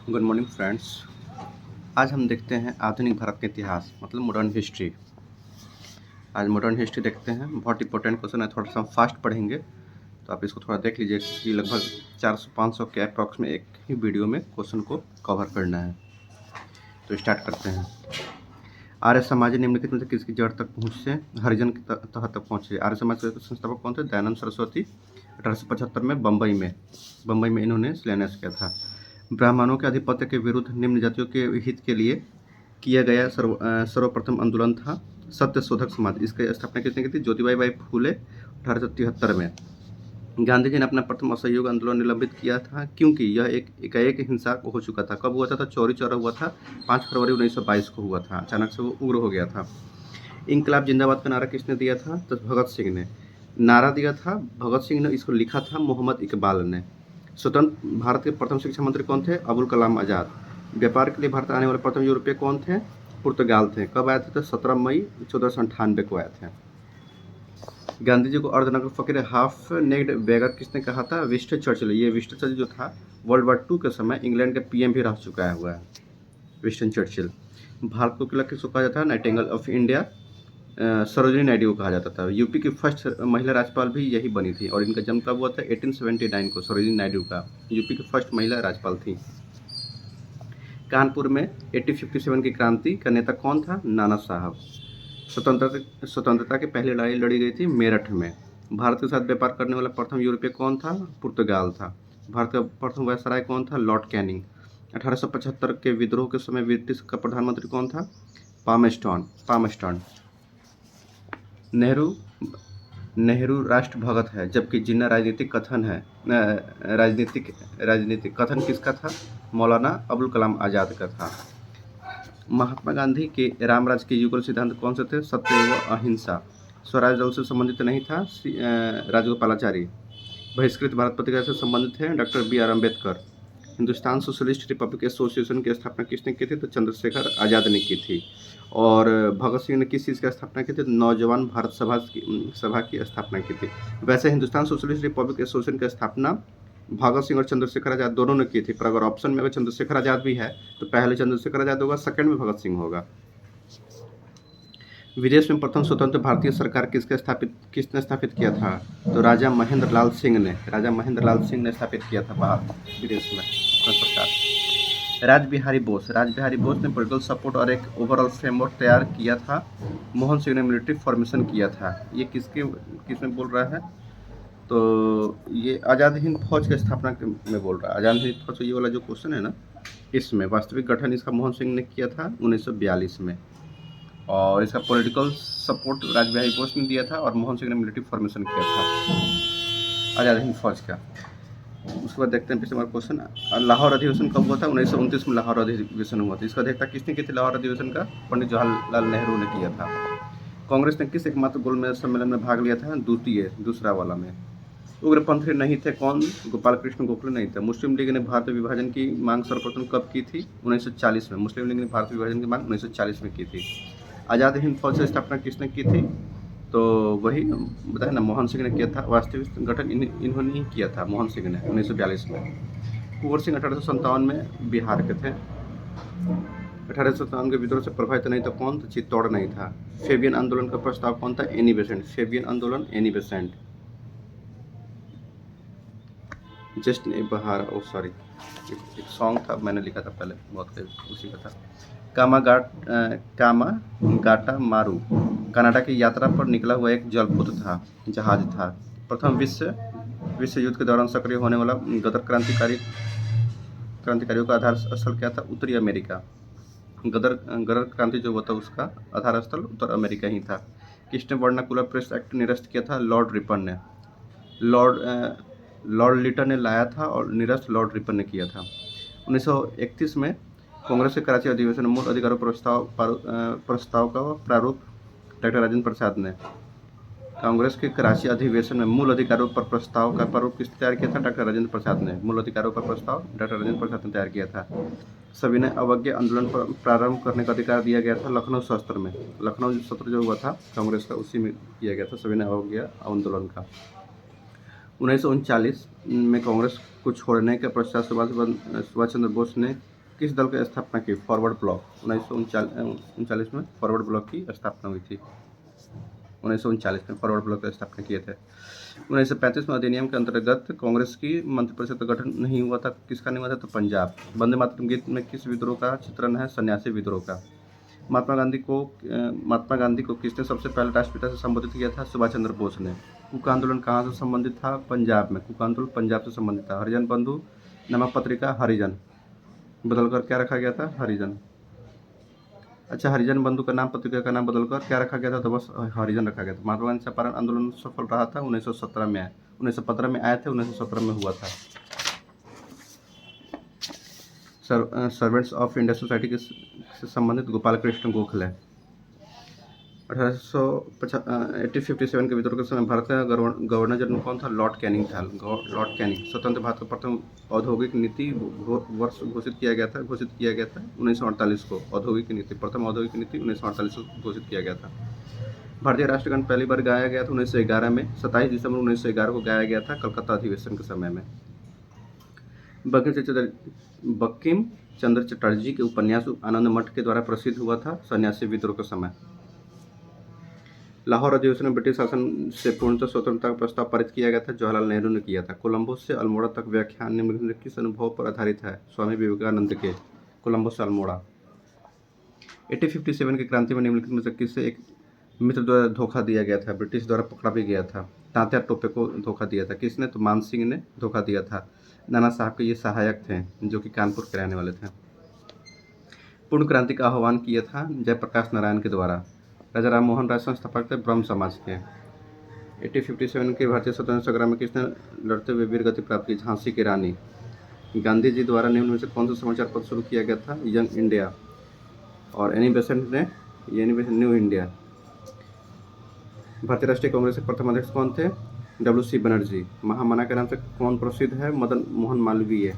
Good morning friends. आज हम देखते हैं आधुनिक भारत का इतिहास मतलब मॉडर्न हिस्ट्री। आज मॉडर्न हिस्ट्री देखते हैं। बहुत इंपॉर्टेंट क्वेश्चन है, थोड़ा सा हम फास्ट पढ़ेंगे तो आप इसको थोड़ा देख लीजिए कि लगभग 400-500 के अप्रॉक्स में एक ही वीडियो में क्वेश्चन को कवर करना है। तो स्टार्ट करते हैं। आर्य समाज निम्नलिखित में से किसकी जड़ तक पहुँचे? हरिजन के तहत तक पहुँचे। आर्य समाज के संस्थापक कौन थे? दयानंद सरस्वती। 1875 में बम्बई में इन्होंने शिलान्यास किया था। ब्राह्मणों के आधिपत्य के विरुद्ध निम्न जातियों के हित के लिए किया गया सर्वप्रथम आंदोलन था सत्य शोधक समाज। इसकी स्थापना किसने की थी? ज्योतिबा बाई फूले 1873 में। गांधी जी ने अपना प्रथम असहयोग आंदोलन निलंबित किया था क्योंकि यह एक एकाएक हिंसा हो चुका था। कब हुआ था? तो चौरी चौरा हुआ था, 5 फरवरी 1922 को हुआ था। अचानक से वो उग्र हो गया था। इनकलाब जिंदाबाद का नारा किसने दिया था? तो भगत सिंह ने नारा दिया था। भगत सिंह ने इसको लिखा था मोहम्मद इकबाल ने। स्वतंत्र भारत के प्रथम शिक्षा मंत्री कौन थे? अबुल कलाम आज़ाद। व्यापार के लिए भारत आने वाले प्रथम यूरोपीय कौन थे? पुर्तगाल थे। कब आए थे? तो 17 मई 1498 को आए थे। गांधी जी को अर्धनग्न फकीर हाफ नेक्ड बेगर किसने कहा था? Winston Churchill. ये विंस्टन चर्चिल जो था वर्ल्ड वार 2 के समय इंग्लैंड के पीएम भी रह चुका हुआ है, विंस्टन चर्चिल। भारत को किसको कहा जाता है? Nightingale of India Sarojini Naidu को कहा जाता था। यूपी की फर्स्ट महिला राज्यपाल भी यही बनी थी और इनका जन्म कब हुआ था? 1879 को। सरोजिनी नायडू का यूपी की फर्स्ट महिला राज्यपाल थी। कानपुर में 1857 की क्रांति का नेता कौन था? नाना साहब। स्वतंत्रता की पहली लड़ाई लड़ी गई थी मेरठ में। भारत के साथ व्यापार करने वाला प्रथम यूरोपीय कौन था? पुर्तगाल था। भारत का प्रथम वायसराय कौन था? Lord Canning. 1875 के विद्रोह के समय ब्रिटिश का प्रधानमंत्री कौन था? पामस्टन। नेहरू राष्ट्रभगत है जबकि जिन्ना राजनीतिक कथन किसका था? मौलाना अबुल कलाम आज़ाद का था। महात्मा गांधी के रामराज के युगल सिद्धांत कौन से थे? सत्य व अहिंसा। स्वराज दल से संबंधित नहीं था राजगोपालाचारी। बहिष्कृत भारत पत्रिका से संबंधित है doctor B R Ambedkar. Hindustan socialist republic association की स्थापना किसने की थी? तो चंद्रशेखर आज़ाद ने की थी। और भगत सिंह ने किस चीज़ की स्थापना की थी? नौजवान भारत सभा की स्थापना की थी। वैसे हिंदुस्तान सोशलिस्ट रिपब्लिक एसोसिएशन की स्थापना भगत सिंह और चंद्रशेखर आज़ाद दोनों ने की थी, पर अगर ऑप्शन में अगर चंद्रशेखर आज़ाद भी है तो पहले चंद्रशेखर आज़ाद होगा, सेकंड में भगत सिंह होगा। विदेश में प्रथम स्वतंत्र भारतीय सरकार किसने स्थापित किया था? तो राजा महेंद्र लाल सिंह ने स्थापित किया था बाहर विदेश में सरकार। राज बिहारी बोस ने पॉलिटिकल सपोर्ट और एक ओवरऑल फ्रेमवर्क तैयार किया था। मोहन सिंह ने मिलिट्री फॉर्मेशन किया था। ये किसमें बोल रहा है? तो ये आज़ाद हिंद फौज की स्थापना में बोल रहा है। आज़ाद हिंद फौज, ये वाला जो क्वेश्चन है ना, इसमें वास्तविक गठन इसका मोहन सिंह ने किया था 1942 में और इसका पॉलिटिकल सपोर्ट राज बिहारी बोस ने दिया था और मोहन सिंह ने मिलिट्री फॉर्मेशन किया था आज़ाद हिंद फौज का। उसके बाद देखते हैं पिछले क्वेश्चन। लाहौर अधिवेशन कब हुआ था? 1929 में लाहौर अधिवेशन हुआ था। इसका अध्यक्षता किसने की थी लाहौर अधिवेशन का? पंडित जवाहरलाल नेहरू ने किया था। कांग्रेस ने किस एकमात्र गोलमेज सम्मेलन में भाग लिया था? दूसरा वाला में। उग्रपंथी नहीं थे कौन? गोपाल कृष्ण गोखले नहीं थे। मुस्लिम लीग ने भारत विभाजन की मांग सर्वप्रथम कब की थी? 1940 में। मुस्लिम लीग ने भारत विभाजन की मांग 1940 में की थी। आज़ाद हिंद फौज की स्थापना किसने की थी? तो वही बताया ना, मोहन सिंह ने किया था। वास्तविक गठन इन्होंने ही किया था, मोहन सिंह ने 1942 में। कुंवर सिंह 1857 में बिहार के थे। 1857 के विद्रोह से प्रभावित नहीं था कौन? तो चित्तौड़ नहीं था। फेबियन आंदोलन का प्रस्ताव कौन था? Annie Besant. फेबियन आंदोलन, एनी बेसेंट। जस्ट ए बहार, ओ सॉरी, एक सॉन्ग था मैंने लिखा था पहले, बहुत उसी का था। कामागाटा मारू कनाडा की यात्रा पर निकला हुआ एक जहाज था। प्रथम विश्व युद्ध के दौरान सक्रिय होने वाला गदर क्रांतिकारियों का आधार स्थल क्या था? उत्तरी अमेरिका। गदर क्रांति जो हुआ था उसका आधार स्थल उत्तर अमेरिका ही था। किसने वर्नाकुलर प्रेस एक्ट निरस्त किया था? लॉर्ड रिपन ने। लॉर्ड लिटन ने लाया था और निरस्त लॉर्ड रिपन ने किया था। 1931 में कांग्रेस के कराची अधिवेशन में मूल अधिकारों प्रस्ताव का प्रारूप डॉक्टर राजेंद्र प्रसाद ने। कांग्रेस के कराची अधिवेशन में मूल अधिकारों पर प्रस्ताव का प्रारूप किसने तैयार किया था? डॉक्टर राजेंद्र प्रसाद ने। मूल अधिकारों पर प्रस्ताव डॉक्टर राजेंद्र प्रसाद ने तैयार किया था। सविनय अवज्ञा आंदोलन पर प्रारंभ करने का अधिकार दिया गया था लखनऊ सत्र में। लखनऊ सत्र जो हुआ था कांग्रेस का, उसी में किया गया था सविनय अवज्ञा आंदोलन का। 1939 में कांग्रेस को छोड़ने के पश्चात सुभाष चंद्र बोस ने किस दल की स्थापना की? Forward block. 1939 में फॉरवर्ड ब्लॉक की स्थापना हुई थी। 1939 में फॉरवर्ड ब्लॉक की स्थापना किए थे। 1935 में अधिनियम के अंतर्गत कांग्रेस की मंत्रिपरिषद का गठन नहीं हुआ था। किसका नहीं हुआ था? तो पंजाब। वंदे मातरम गीत में किस विद्रोह का चित्रण है? सन्यासी विद्रोह का। महात्मा गांधी को किसने सबसे पहले राष्ट्रपिता से संबोधित किया था? सुभाष चंद्र बोस ने। कुका आंदोलन कहाँ से संबंधित था? पंजाब में। कुका आंदोलन पंजाब से संबंधित था। हरिजन बंधु नामक पत्रिका हरिजन बदलकर क्या रखा गया था? हरिजन। अच्छा, हरिजन बंधु का नाम, पत्रिका का नाम बदलकर क्या रखा गया था? तो बस हरिजन रखा गया था। महात्मा गांधी चंपारण आंदोलन सफल रहा था। 1917 में आए, 1915 में आए थे, 1917 में हुआ था। सर्वेंट्स ऑफ इंडिया सोसाइटी से संबंधित गोपाल कृष्ण गोखले। 1857 के विद्रोह के समय भारत का गवर्नर जनरल कौन था? लॉर्ड कैनिंग था। Lord Canning. स्वतंत्र भारत का प्रथम औद्योगिक नीति वर्ष घोषित किया गया था 1948 को। औद्योगिक नीति, प्रथम औद्योगिक नीति 1948 को घोषित किया गया था। भारतीय राष्ट्रगान पहली बार गाया गया था 1911 में। 27 दिसंबर 1911 को गाया गया था कलकत्ता अधिवेशन के समय में। बंकिम चंद्र चटर्जी के उपन्यास आनंद मठ के द्वारा प्रसिद्ध हुआ था सन्यासी विद्रोह के समय। लाहौर अधिवेशन में ब्रिटिश शासन से पूर्णतः स्वतंत्रता का प्रस्ताव पारित किया गया था। जवाहरलाल नेहरू ने किया था। कोलंबो से अल्मोड़ा तक व्याख्यान निम्नलिखित में किस अनुभव पर आधारित है? स्वामी विवेकानंद के। कोलंबो से अल्मोड़ा। 1857 की क्रांति में निम्नलिखित में से किसे एक मित्र द्वारा धोखा दिया गया था? ब्रिटिश द्वारा पकड़ा भी गया था। तात्या टोपे को धोखा दिया था। किसने? तो मान सिंह ने धोखा दिया था। नाना साहब के ये सहायक थे जो कि कानपुर के रहने वाले थे। पूर्ण क्रांति का आह्वान किया था जयप्रकाश नारायण के द्वारा। राजा राम मोहन राय संस्थापक थे ब्रह्म समाज के। 1857 के भारतीय स्वतंत्रता संग्राम में किसने लड़ते हुए वीर गति प्राप्त की? झांसी की रानी। गांधी जी द्वारा निम्न में से कौन सा समाचार पत्र शुरू किया गया था? Young India. और एनी बेसेंट ने न्यू इंडिया। भारतीय राष्ट्रीय कांग्रेस के प्रथम अध्यक्ष कौन थे? WC बनर्जी। महामना के नाम से कौन प्रसिद्ध है? मदन मोहन मालवीय।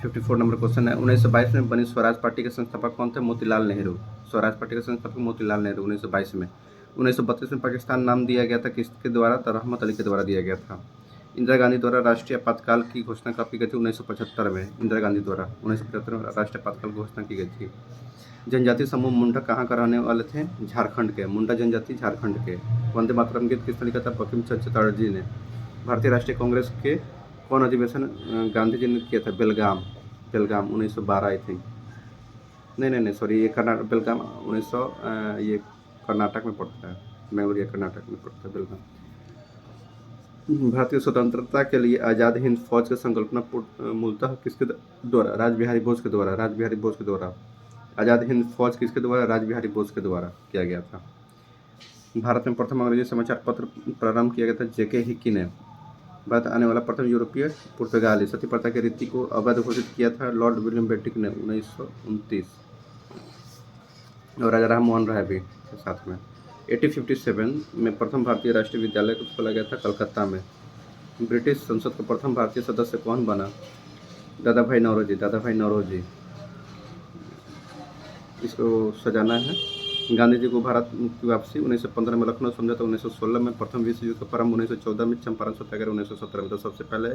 54 नंबर क्वेश्चन है। 1922 में बनी स्वराज पार्टी के संस्थापक कौन थे? मोतीलाल नेहरू। स्वराज पार्टी के संस्थापक मोतीलाल नेहरू 1922 में। 1932 में पाकिस्तान नाम दिया गया था किसके द्वारा? तो रहमत अली के द्वारा दिया गया था। इंदिरा गांधी द्वारा राष्ट्रीय आपातकाल की घोषणा कब की गई थी? 1975 में। इंदिरा गांधी द्वारा 1975 में राष्ट्रीय आपातकाल की घोषणा की गई थी। जनजाति समूह मुंडा कहाँ का रहने वाले थे? झारखंड के। मुंडा जनजाति झारखंड के। वंदे मातरम गीत किसने लिखा था? बंकिम चंद्र चटर्जी ने। भारतीय राष्ट्रीय कांग्रेस के कौन अधिवेशन गांधी जी ने किया था? बेलगाम 1912 आई थिंक। नहीं सॉरी, ये कर्नाटक। बेलगाम 1900 ये कर्नाटक में पड़ता है। मैंगलोर कर्नाटक में पड़ता है बेलगाम। भारतीय स्वतंत्रता के लिए आज़ाद हिंद फौज की संकल्पना मूलतः किसके द्वारा? रासबिहारी बोस के द्वारा। रासबिहारी बोस के द्वारा। आज़ाद हिंद फौज किसके द्वारा? रासबिहारी बोस के द्वारा किया गया था। भारत में प्रथम अंग्रेजी समाचार पत्र प्रारंभ किया गया था JK हिक्की ने। भारत आने वाला प्रथम यूरोपीय पुर्तगाली। सती प्रथा की रीति को अवैध घोषित किया था लॉर्ड विलियम बेंटिक ने 1929। और राजा राम मोहन राय भी साथ में। 1857 में प्रथम भारतीय राष्ट्रीय विद्यालय को खोला गया था कलकत्ता में। ब्रिटिश संसद का प्रथम भारतीय सदस्य कौन बना? दादा भाई नौरोजी। इसको सजाना है। गांधी जी को भारत की वापसी 1915 में लखनऊ समझौता 1916 में। प्रथम विश्व युद्ध का प्रारंभ 1914 में। चंपारण सत्याग्रह 1917 में। तो सबसे पहले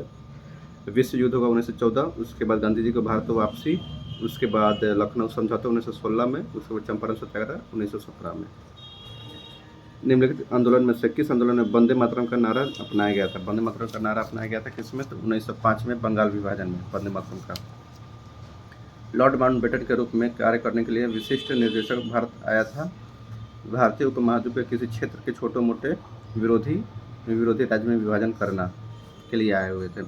विश्व युद्ध होगा 1914, उसके बाद गांधी जी को भारत वापसी, उसके बाद लखनऊ समझौता 1916 में, उसके बाद चंपारण सत्याग्रह 1917 में। निम्नलिखित आंदोलन में से किस आंदोलन में वंदे मातरम का नारा अपनाया गया था? वंदे मातरम का नारा अपनाया गया था किसमें? तो 1905 में बंगाल विभाजन में वंदे मातरम का। लॉर्ड माउंटबेटन के रूप में कार्य करने के लिए विशिष्ट निर्देशक भारत आया था। भारतीय उपमहाद्वीप के किसी क्षेत्र के छोटे मोटे विरोधी राज्य में विभाजन करना के लिए आए हुए थे।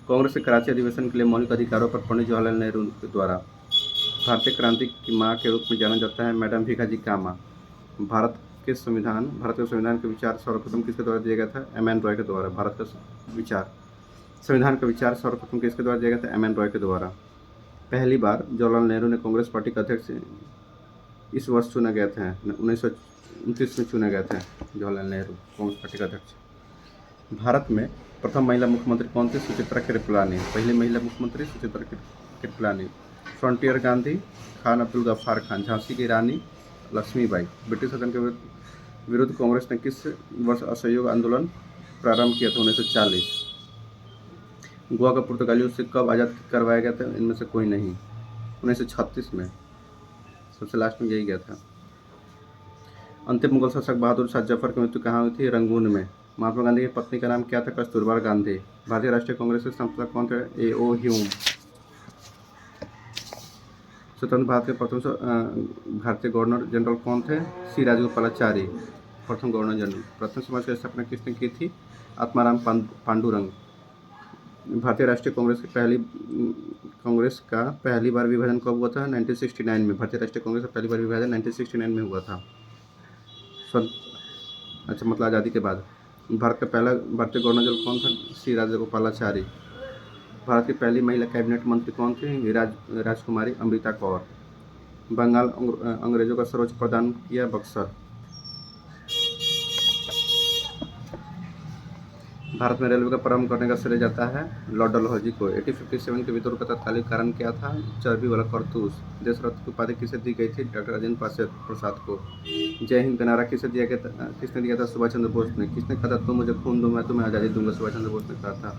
कांग्रेस के कराची अधिवेशन के लिए मौलिक अधिकारों पर पंडित जवाहरलाल नेहरू के द्वारा भारतीय क्रांति की माँ के रूप में जाना जाता है मैडम भीखाजी कामा। भारत के संविधान के विचार सर्वप्रथम किसके द्वारा दिया गया था? MN रॉय के द्वारा। भारत का संविधान का विचार सर्वप्रथम किसके द्वारा दिया गया था? MN रॉय के द्वारा। पहली बार जवाहरलाल नेहरू ने कांग्रेस पार्टी का अध्यक्ष इस वर्ष चुना गया था। 1929 में चुने गए थे जवाहरलाल नेहरू कांग्रेस पार्टी का अध्यक्ष। भारत में प्रथम महिला मुख्यमंत्री कौन थी? सुचित्रा कृपलानी। पहली महिला मुख्यमंत्री सुचित्रा कृपलानी। फ्रंटियर गांधी, खान अब्दुल गफ्फार खान, झांसी की रानी लक्ष्मीबाई। ब्रिटिश शासन के विरुद्ध कांग्रेस ने किस वर्ष असहयोग आंदोलन प्रारंभ किया था? 1940। गोवा का पुर्तगालियों से कब आज़ाद करवाया गया था? इनमें से कोई नहीं, 1936 में, सबसे लास्ट में यही गया था। अंतिम मुगल शासक बहादुर शाह जफर की मृत्यु कहाँ हुई थी? रंगून में। महात्मा गांधी की पत्नी का नाम क्या था? कस्तूरबा गांधी। भारतीय राष्ट्रीय कांग्रेस के संस्थापक कौन थे? A.O. ह्यूम। स्वतंत्र भारत के प्रथम भारतीय गवर्नर जनरल कौन थे? सी राजगोपालाचारी, प्रथम गवर्नर जनरल। प्रथम समाज की स्थापना किसने की थी? आत्माराम पांडुरंग। भारतीय राष्ट्रीय कांग्रेस का पहली बार विभाजन कब हुआ था? 1969 में। भारतीय राष्ट्रीय कांग्रेस का पहली बार विभाजन 1969 में हुआ था। अच्छा, मतलब आज़ादी के बाद। भारत का पहला भारतीय गवर्नर जनरल कौन था? सी राजगोपालाचारी। भारत की पहली महिला कैबिनेट मंत्री कौन थी? राजकुमारी अमृता कौर। बंगाल अंग्रेजों का सर्वोच्च प्रदान किया? बक्सर। भारत में रेलवे का प्रारंभ करने का श्रेय जाता है लॉर्ड डलहौजी को। 1857 के विद्रोह का तत्कालीन कारण क्या था? चर्बी वाला कारतूस। देश रत्न की उपाधि किसे दी गई थी? डॉक्टर राजेंद्र प्रसाद को। जय हिंद का नारा किसने दिया था? सुभाष चंद्र बोस ने। किसने कहा था तुम मुझे खून दो मैं तुम्हें आज़ादी दूंगा? सुभाष चंद्र बोस ने कहा था।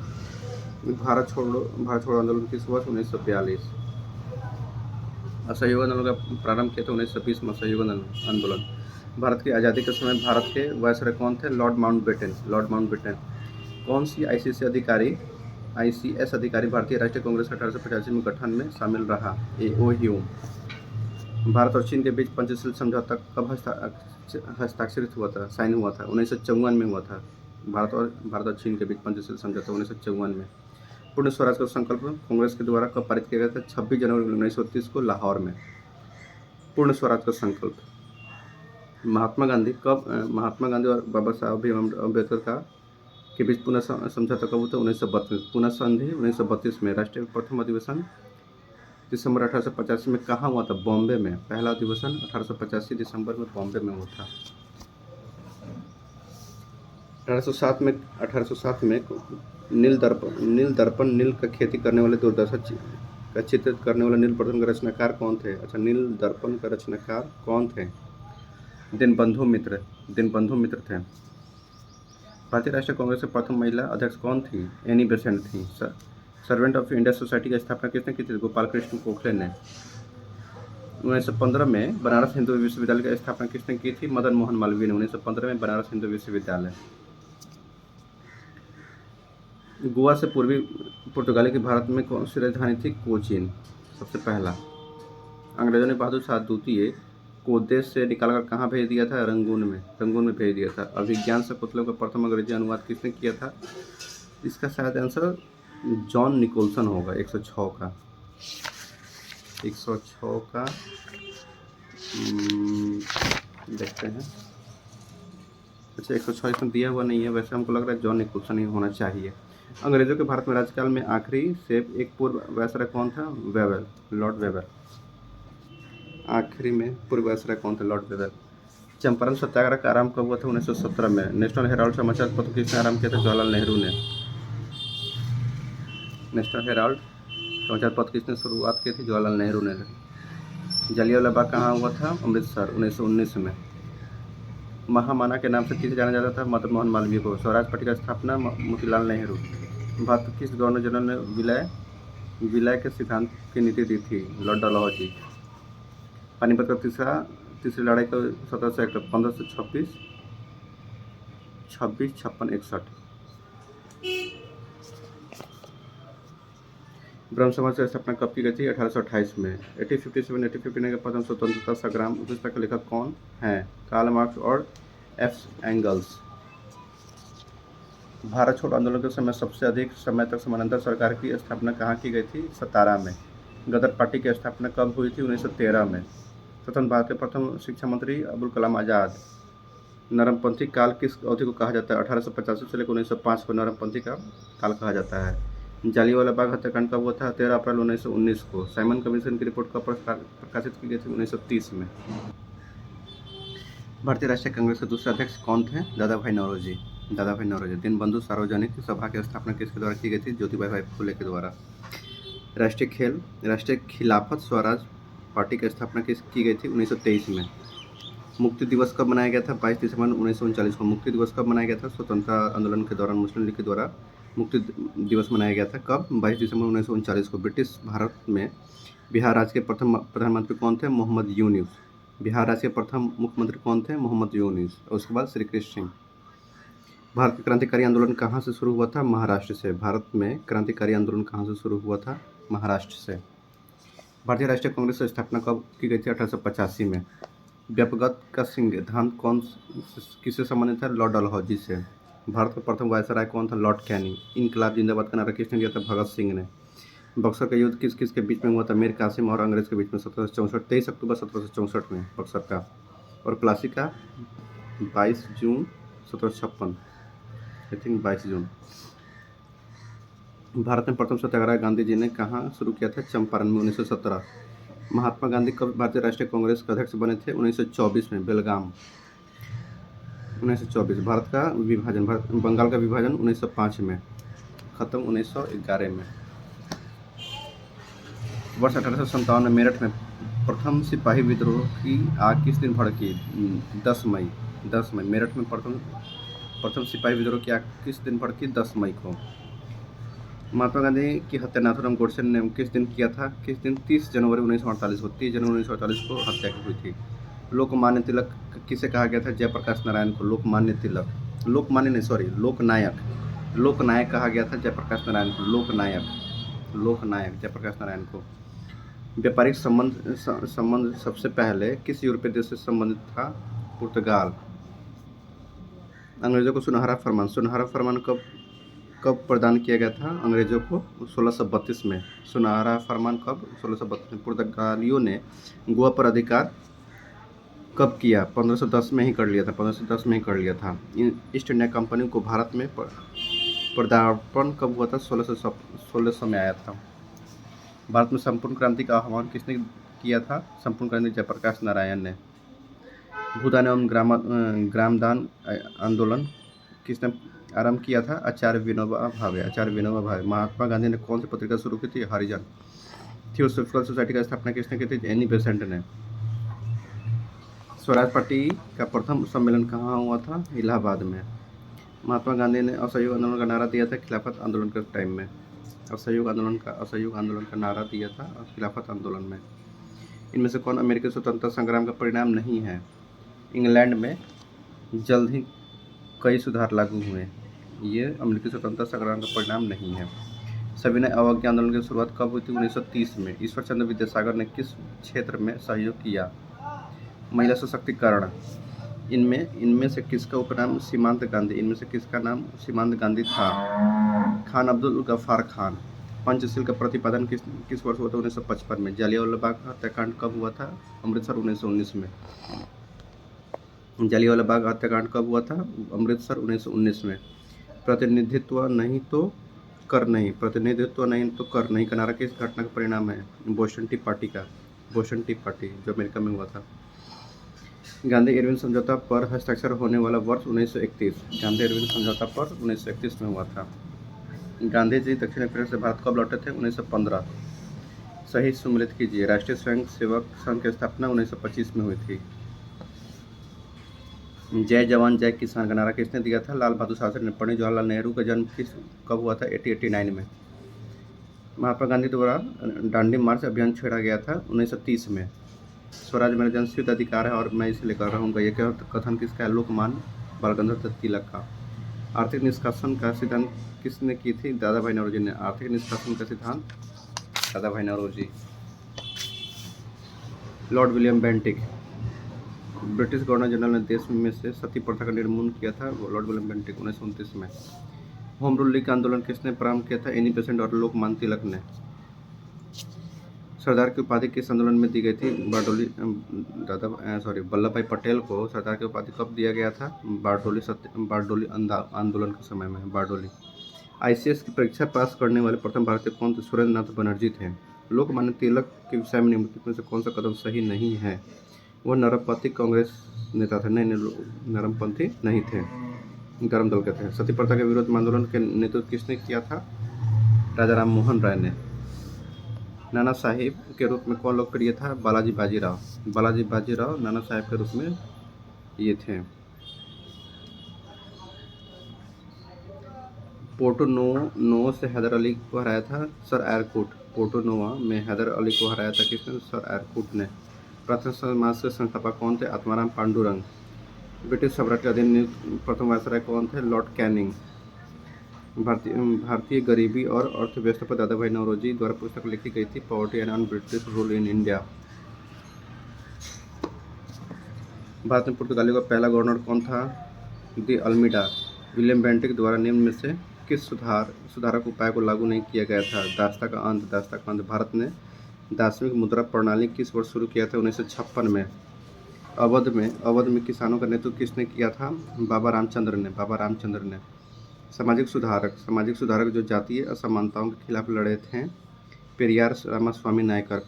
भारत छोड़ो आंदोलन किस वर्ष? 1942। असहयोग आंदोलन का प्रारंभ किया था 1920 में। असहयोग आंदोलन। भारत की आज़ादी के समय भारत के वायसराय कौन थे? Lord Mountbatten. कौन सी आईसीएस अधिकारी भारतीय राष्ट्रीय कांग्रेस 1885 में गठन में शामिल रहा? A.O. ह्यूम। भारत और चीन के बीच पंचशील समझौता कब हस्ताक्षरित हुआ था? साइन हुआ था? 1954 में हुआ था। भारत और चीन के बीच पंचशील समझौता 1954 में। पूर्ण स्वराज का संकल्प कांग्रेस के द्वारा कब पारित किया गया था? 26 जनवरी 1930 को लाहौर में। पूर्ण स्वराज का संकल्प। महात्मा गांधी और बाबा साहब भीम अम्बेडकर के बीच पुनः समझौता कब हुआ था? 1932। पुनः संधि 1932 में। राष्ट्रीय प्रथम अधिवेशन दिसंबर 1885 में कहाँ हुआ था? बॉम्बे में। पहला अधिवेशन 1885 दिसंबर में बॉम्बे में हुआ था। 1807 में नील दर्पण का खेती करने वाले दुर्दशा का चित्रित करने वाले नील दर्पण का रचनाकार कौन थे? अच्छा, नील दर्पण का रचनाकार कौन थे? दीनबंधु मित्र थे। भारतीय राष्ट्रीय कांग्रेस के प्रथम महिला अध्यक्ष कौन थी? एनी बेसेंट थी। सर्वेंट ऑफ इंडिया सोसाइटी की स्थापना किसने की थी? गोपाल कृष्ण गोखले ने। 1915 में बनारस हिंदू विश्वविद्यालय की स्थापना किसने की थी? मदन मोहन मालवीय ने। 1915 में बनारस हिंदू विश्वविद्यालय। गोवा से पूर्वी पुर्तगाली की भारत में कौन सी राजधानी थी? कोचीन, सबसे पहला। अंग्रेजों ने बहादुर शाह द्वितीय को देश से निकालकर कहाँ भेज दिया था? रंगून में भेज दिया था। अभिज्ञान शकुंतलम का प्रथम अंग्रेजी अनुवाद किसने किया था? इसका शायद आंसर जॉन निकोलसन होगा। 106 का 106 का देखते हैं। अच्छा, 106 इसमें दिया हुआ नहीं है, वैसे हमको लग रहा है जॉन निकोलसन ही होना चाहिए। अंग्रेजों के भारत में राज्यकाल में आखिरी से एक पूर्व वायसराय कौन था? Wavell, Lord Wavell. आखिरी में पूर्व वायसराय कौन थे? Lord Wavell. चंपारण सत्याग्रह का आरंभ कब हुआ था? 1917 में। नेशनल हेराल्ड समाचार पत्र किसने आरंभ किया था? जवाहरलाल नेहरू ने। नेशनल हेराल्ड समाचार पत्र किसने शुरुआत की थी? जवाहरलाल नेहरू ने। जलियांवाला बाग कहाँ हुआ था? अमृतसर, 1919 में। महामाना के नाम से किसे जाना जाता था? मदन मोहन मालवीय को। स्वराज पार्टी का स्थापना मोतीलाल नेहरू। भारत के किस गवर्नर जनरल ने विलय के सिद्धांत की नीति दी थी? लॉर्ड डलहौजी। पानीपत का तीसरी लड़ाई का 17 अक्टूबर 1526, 26, 56, 61। ब्रह्म समाज की स्थापना कब की गई थी? 1828 में। 1857 का प्रथम स्वतंत्रता संग्राम पुस्तक के लेखक कौन है? कार्ल मार्क्स और एफ एंगल्स। भारत छोड़ो आंदोलन के समय सबसे अधिक समय तक समानांतर सरकार की स्थापना कहाँ की गई थी? सतारा में। गदर पार्टी की स्थापना कब हुई थी? 1913 में। स्वतंत्र भारत के प्रथम शिक्षा मंत्री अबुल कलाम आज़ाद। नरमपंथी काल किस अवधि को कहा जाता है? 1885 से लेकर 1905 को नरमपंथी का काल कहा जाता है। जालियांवाला बाग हत्याकांड कब हुआ था? 13 अप्रैल 1919 को। साइमन कमीशन की रिपोर्ट कब प्रकाशित की गई थी? 1930 में। भारतीय राष्ट्रीय कांग्रेस के दूसरे अध्यक्ष कौन थे? दादा भाई नौरोजी। दीनबंधु सार्वजनिक सभा की स्थापना किसके द्वारा की गई थी? ज्योतिबा भाई फुले के द्वारा। राष्ट्रीय खिलाफत स्वराज पार्टी की स्थापना की गई थी? 1923 में। मुक्ति दिवस कब मनाया गया था? 22 दिसंबर 1939 को। मुक्ति दिवस कब मनाया गया था? स्वतंत्रता आंदोलन के दौरान मुस्लिम लीग के द्वारा मुक्ति दिवस मनाया गया था। कब? 22 दिसंबर 1939 को। ब्रिटिश भारत में बिहार राज्य के प्रथम प्रधानमंत्री कौन थे? मोहम्मद यूनुस। बिहार राज्य के प्रथम मुख्यमंत्री कौन थे? मोहम्मद यूनुस। और उसके बाद श्री कृष्ण सिंह। भारत के क्रांतिकारी आंदोलन कहाँ से शुरू हुआ था? महाराष्ट्र से। भारत में क्रांतिकारी आंदोलन कहाँ से शुरू हुआ था? महाराष्ट्र से। भारतीय राष्ट्रीय कांग्रेस की स्थापना कब की गई थी? 1885 में। व्यापगत का सिद्धांत कौन किससे संबंधित है? लॉर्ड डलहौजी से। भारत का प्रथम वायसराय कौन था? Lord Canning. इनकलाब जिंदाबाद का नारा किसने दिया था? भगत सिंह ने। बक्सर का युद्ध किस किस के बीच में हुआ था? मीर कासिम और अंग्रेज के बीच में 1764 23 अक्टूबर 1764 में बक्सर का। और प्लासी का 22 जून 1756 आई थिंक 22 जून। भारत में प्रथम सत्याग्रह गांधी जी ने कहाँ शुरू किया था? चंपारण में 1917। महात्मा गांधी कब भारतीय राष्ट्रीय कांग्रेस के अध्यक्ष बने थे? 1924 में बेलगाम 1924। भारत का विभाजन बंगाल का विभाजन 1905 में, खत्म 1911 में। वर्ष 1857 में मेरठ में प्रथम सिपाही विद्रोह की आग किस दिन भड़की? 10 मई। मेरठ में प्रथम सिपाही विद्रोह की आग किस दिन भड़की? 10 मई को। महात्मा गांधी की हत्या नाथूराम गोडसे ने किस दिन किया था? किस दिन? 30 जनवरी 1948 को। 30 जनवरी 1948 को हत्या हुई थी। लोकमान्य तिलक किसे कहा गया था? जयप्रकाश नारायण को। लोकमान्य कहा गया था जयप्रकाश नारायण को। लोकनायक जयप्रकाश नारायण को। व्यापारिक संबंध सबसे पहले किस यूरोपीय देश से संबंधित था? पुर्तगाल। अंग्रेजों को सुनहरा फरमान कब प्रदान किया गया था? अंग्रेजों को 1632 में। सुनहरा फरमान कब? 1632 में। पुर्तगालियों ने गोवा पर अधिकार कब किया? 1510 में ही कर लिया था। ईस्ट इंडिया कंपनी को भारत में पदार्पण कब हुआ था? 1600 में आया था। भारत में संपूर्ण क्रांति का आह्वान किसने किया था? संपूर्ण क्रांति जयप्रकाश नारायण ने। भूदान एवं ग्रामदान आंदोलन किसने आरंभ किया था? आचार्य विनोबा भावे। महात्मा गांधी ने कौन सी पत्रिका शुरू की थी? हरिजन। थियोसॉफिकल सोसाइटी का स्थापना किसने की थी? एनी बेसेंट ने। स्वराज पार्टी का प्रथम सम्मेलन कहाँ हुआ था? इलाहाबाद में। महात्मा गांधी ने असहयोग आंदोलन का नारा दिया था खिलाफत आंदोलन के टाइम में। असहयोग आंदोलन का नारा दिया था खिलाफत आंदोलन में। इनमें से कौन अमेरिकी स्वतंत्रता संग्राम का परिणाम नहीं है? इंग्लैंड में जल्द ही कई सुधार लागू हुए। ये अमेरिकी स्वतंत्रता संग्राम का परिणाम नहीं है। सविनय अवज्ञा आंदोलन की शुरुआत कब हुई थी? 1930 में। ईश्वर चंद्र विद्यासागर ने किस क्षेत्र में सहयोग किया? महिला सशक्तिकरण। इनमें से किसका उपनाम सीमांत गांधी? इनमें से किसका नाम सीमांत गांधी था? खान अब्दुल गफ्फार खान। पंचशील का प्रतिपादन किस वर्ष हुआ था? 1955 में। जालियांवाला बाग हत्याकांड कब हुआ था? अमृतसर 1919 में। जालियांवाला बाग हत्याकांड कब हुआ था? अमृतसर 1919 में। प्रतिनिधित्व नहीं तो कर नहीं का नारा किस घटना का परिणाम है? बोस्टन टी पार्टी जो अमेरिका में हुआ था। गांधी इरविन समझौता पर हस्ताक्षर होने वाला वर्ष 1931। गांधी इरविन समझौता पर 1931 में हुआ था। गांधी जी दक्षिण अफ्रीका से भारत कब लौटे थे? 1915। सही सुमेलित कीजिए। राष्ट्रीय स्वयं सेवक संघ की स्थापना 1925 में हुई थी। जय जवान जय किसान का नारा किसने दिया था? लाल बहादुर शास्त्री ने। पंडित जवाहरलाल नेहरू का जन्म कब हुआ था? 1889 में। महात्मा गांधी द्वारा दांडी मार्च अभियान छेड़ा गया था 1930 में। स्वराज मेरा जनसिद्ध अधिकार है और मैं इसे लेकर रहूँगा, यह कथन किसका है? लोकमान्य बाल गंगाधर तिलक का। आर्थिक निष्कासन का सिद्धांत किसने की थी? दादा भाई नौरोजी ने। आर्थिक निष्कासन का सिद्धांत Dadabhai Naoroji. Lord William Bentinck. British governor general ने देश में से सती प्रथा का निर्मूलन किया था? लॉर्ड विलियम बेंटिक 1929 में। होम रूल लीग का आंदोलन किसने प्रारंभ किया था? एनी बेसेंट और लोकमान्य तिलक ने। सरदार की उपाधि किस आंदोलन में दी गई थी? वल्लभ भाई पटेल को सरदार की उपाधि कब दिया गया था? बारडोली आंदोलन के समय में। बारडोली। ICS की परीक्षा पास करने वाले प्रथम भारतीय कौन थे? सुरेंद्र नाथ बनर्जी थे। लोकमान्य तिलक के विषय में निम्नलिखित में से कौन सा कदम सही नहीं है? वह नरमपंथी कांग्रेस नेता थे। नरमपंथी नहीं थे, गरम दल के थे। सती प्रथा के विरोध में आंदोलन के नेतृत्व किसने किया था? राजा राम मोहन राय ने। नाना साहेब के रूप में कौन लोकप्रिय था? बालाजी बाजीराव नाना साहेब के रूप में ये थे। पोर्टो नो से हैदर अली को हराया था सर एयरकूट। पोर्टो नोवा में हैदर अली को हराया था किसने? सर एयरकूट ने। प्रार्थना समाज के संस्थापक कौन थे? आत्माराम पांडुरंग। ब्रिटिश सम्राट के अधीन नियुक्त प्रथम वायसराय कौन थे? Lord Canning. भारतीय गरीबी और अर्थव्यवस्था पर दादा भाई नौरोजी द्वारा पुस्तक लिखी गई थी, poverty and British rule in India. Bharat में पुर्तगालियों का पहला गवर्नर कौन था? De Almeida. विलियम बेंटिक द्वारा निम्न में से किस सुधारक उपाय को लागू नहीं किया गया था? दासता का अंत। भारत ने दासविक मुद्रा प्रणाली किस वर्ष शुरू किया था? 1956 में। अवध में किसानों का नेतृत्व किसने किया था? बाबा रामचंद्र ने। सामाजिक सुधारक जो जातीय असमानताओं के खिलाफ लड़े थे? पेरियार रामास्वामी नायकर।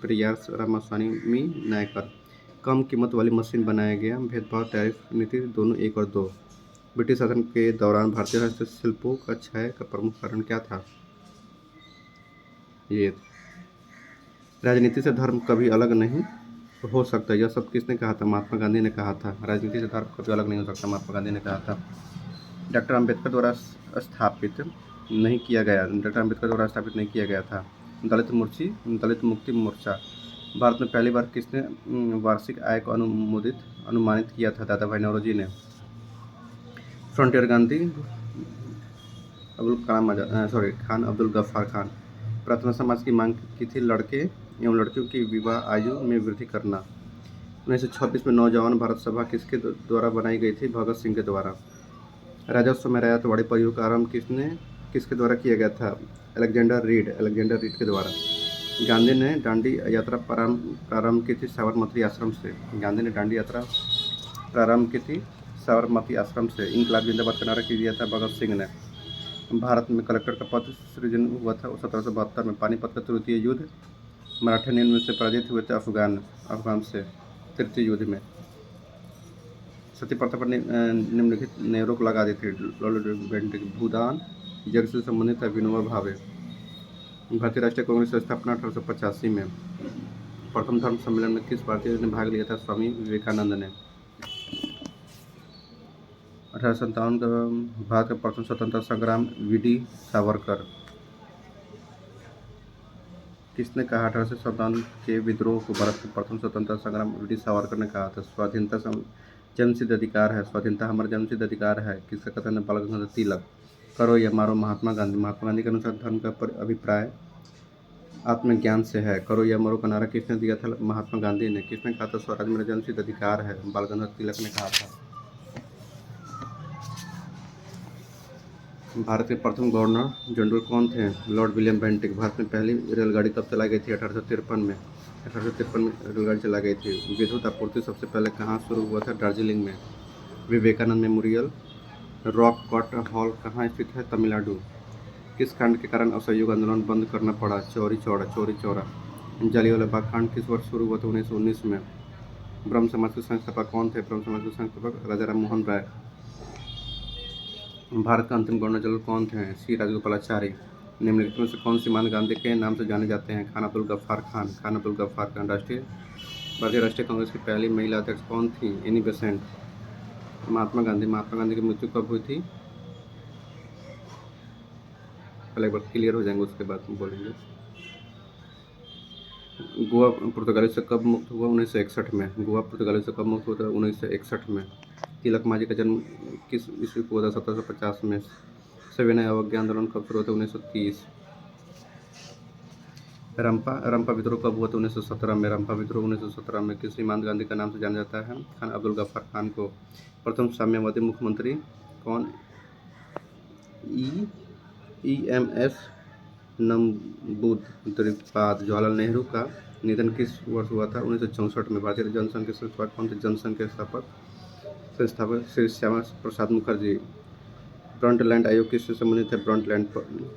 कम कीमत वाली मशीन बनाया गया। भेदभाव टैरिफ नीति दोनों 1 और 2। ब्रिटिश शासन के दौरान भारतीय हस्तशिल्पों का क्षय का प्रमुख कारण क्या था? ये राजनीति से धर्म कभी अलग नहीं हो सकता, यह सब किसने कहा था? महात्मा गांधी ने कहा था। राजनीति से धर्म कभी अलग नहीं हो सकता, महात्मा गांधी ने कहा था। डॉक्टर अंबेडकर द्वारा स्थापित नहीं किया गया था। दलित मुक्ति मोर्चा। भारत में पहली बार किसने वार्षिक आय को अनुमानित किया था? दादा भाई नौरोजी ने। फ्रंटियर गांधी खान अब्दुल गफ्फार खान। प्रार्थना समाज की मांग की थी लड़के एवं लड़कियों की विवाह आयु में वृद्धि करना। 1926 में नौजवान भारत सभा किसके द्वारा बनाई गई थी? भगत सिंह के द्वारा। राजस्व में रैयतवाड़ी परियोग का आरंभ किसके द्वारा किया गया था? अलेक्जेंडर रीड के द्वारा। गांधी ने दांडी यात्रा प्रारंभ की थी साबरमती आश्रम से। इनकलाब जिंदाबाद का नारा दिया था भगत सिंह ने। भारत में कलेक्टर का पद सृजन हुआ था 1772 में। पानीपत का तृतीय युद्ध मराठा ने से पराजित हुए थे अफगान से तृतीय युद्ध में। सती प्रथा पर निम्नलिखित ने रोक लगा दी थी। Lord Bentinck. भूदान यज्ञ से संबंधित है विनोबा भावे। भारतीय राष्ट्रीय कांग्रेस की स्थापना 1885 में। प्रथम धर्म सम्मेलन में किस भारतीय ने भाग लिया था? स्वामी विवेकानंद ने। 1857 का भारत का प्रथम स्वतंत्रता संग्राम वीडी सावरकर। किसने कहा? 1857 के विद्रोह को भारत का प्रथम स्वतंत्रता संग्राम वीडी सावरकर ने कहा था। स्वाधीनता जन्मसिद्ध अधिकार है। स्वाधीनता हमारा जन्मसिद्ध अधिकार है, किसका कथन है? बाल गंगाधर तिलक। करो या मारो महात्मा गांधी के अनुसार धर्म का अभिप्राय आत्मज्ञान से है। करो या मरो का नारा किसने दिया था? महात्मा गांधी ने। किसने कहा था? स्वराज मेरा जन्मसिद्ध अधिकार है? बाल गंगाधर तिलक ने कहा था। भारत के प्रथम गवर्नर जनरल कौन थे? Lord William Bentinck. भारत में पहली रेलगाड़ी कब चलाई गई थी? 1853 में। 1853 में रेलगाड़ी चलाई गई थी। विद्युत आपूर्ति सबसे पहले कहाँ शुरू हुआ था? दार्जिलिंग में। Vivekananda memorial rock cut hall कहाँ स्थित है? तमिलनाडु। किस कांड के कारण असहयोग आंदोलन बंद करना पड़ा? चौरी चौरा। जलियांवाला बाग कांड किस वर्ष शुरू हुआ था? 1919 में। ब्रह्म समाज के संस्थापक कौन थे? ब्रह्म समाज के संस्थापक राजा राम मोहन राय। भारत का अंतिम गवर्नर जनरल कौन थे? सी राजगोपालाचारी। निम्नलिखित में से कौन सी महात्मा गांधी के नाम से जाने जाते हैं? खान अब्दुल गफ्फार खान। भारतीय राष्ट्रीय कांग्रेस की पहली महिला अध्यक्ष कौन थी? Annie Besant. महात्मा गांधी की मृत्यु कब हुई थी? पहले एक बार क्लियर हो जाएंगे, उसके बाद बोलेंगे। गोवा पुर्तगालियों से कब मुक्त हुआ? 1961 में। गोवा पुर्तगालियों से कब मुक्त हुआ था? 1961 में। तिलक मांझी का जन्म किस ईस्वी को हुआ था? 1750 में। सविनय अवज्ञा आंदोलन कब शुरू हुआ था? 1930। रंपा विद्रोह कब हुआ था? 1917 में। रंपा विद्रोह 1917 में। किस सीमांत गांधी का नाम से जाना जाता है? खान अब्दुल गफ्फार खान को। प्रथम साम्यवादी मुख्यमंत्री कौन? EMS नंबूद्रिपाद। जवाहरलाल नेहरू का निधन किस वर्ष हुआ था? 1964 में। भारतीय जनसंघ के संस्थापक कौन थे? जनसंघ के संस्थापक श्री श्यामा प्रसाद मुखर्जी। ब्रंटलैंड आयोग किससे संबंधित है? ब्रंटलैंड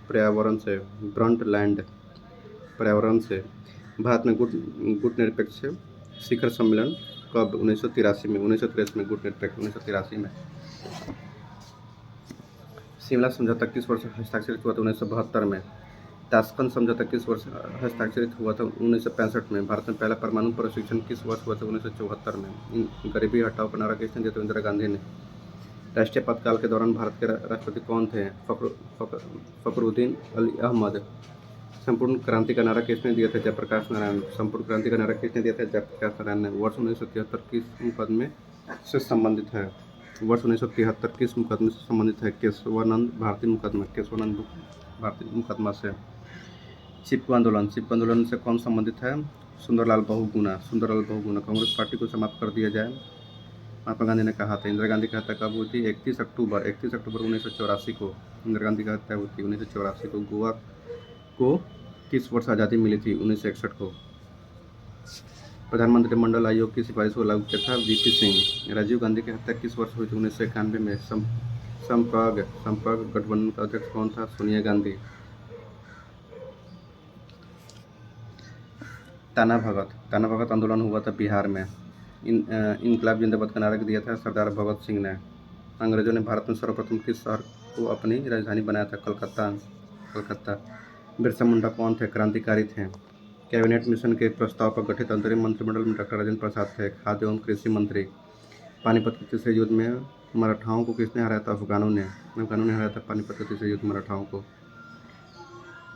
पर्यावरण से। भारत में गुट निरपेक्ष शिखर सम्मेलन कब? 1983 में। 1983 में गुट निरपेक्ष 1983 में। शिमला समझौता किस वर्ष हस्ताक्षरित हुआ था? 1972 में। ताशकंद समझौता किस वर्ष हस्ताक्षरित हुआ था? 1965 में। भारत में पहला परमाणु प्रशिक्षण किस वर्ष हुआ था? 1974 में। गरीबी हटाओ का नारा किसने दिया था? इंदिरा गांधी ने। राष्ट्रीय पदकाल के दौरान भारत के राष्ट्रपति कौन थे? फखरुद्दीन अली अहमद। संपूर्ण क्रांति का नारा किसने दिया था? जयप्रकाश नारायण। संपूर्ण क्रांति का नारा किसने दिया था? जयप्रकाश नारायण ने। वर्ष 1973 किस मुकदमे से संबंधित है? वर्ष 1973 किस मुकदमे से संबंधित है? केशवानंद भारती मुकदमा। केशवानंद भारती मुकदमा से। चिपको आंदोलन। चिपको आंदोलन से कौन संबंधित है? सुंदरलाल बहुगुणा। सुंदरलाल बहुगुणा। कांग्रेस पार्टी को समाप्त कर दिया जाए, महात्मा गांधी ने कहा था। इंदिरा गांधी की हत्या कब हुई थी? 31 अक्टूबर 1984 को इंदिरा गांधी की हत्या हुई थी। 1984 को। गोवा को किस वर्ष आज़ादी मिली थी? 1961 को। प्रधानमंत्री मंडल आयोग की सिफारिश को लागू किया था? वीपी सिंह। राजीव गांधी की हत्या किस वर्ष हुई थी? 1991 में। संपर्क गठबंधन का अध्यक्ष कौन था? सोनिया गांधी। ताना भगत आंदोलन हुआ था बिहार में। इनकलाब जिंदाबाद का नारा दिया था सरदार भगत सिंह ने। अंग्रेजों ने भारत में सर्वप्रथम किस शहर को अपनी राजधानी बनाया था? कलकत्ता। बिरसा मुंडा कौन थे? क्रांतिकारी थे। कैबिनेट मिशन के प्रस्ताव पर गठित अंतरिम मंत्रिमंडल में डॉक्टर राजेंद्र प्रसाद थे, खाद्य एवं कृषि मंत्री। पानीपत के तीसरे युद्ध में मराठाओं को किसने हराया था? अफगानों ने हराया था पानीपत के तीसरे युद्ध मराठाओं को।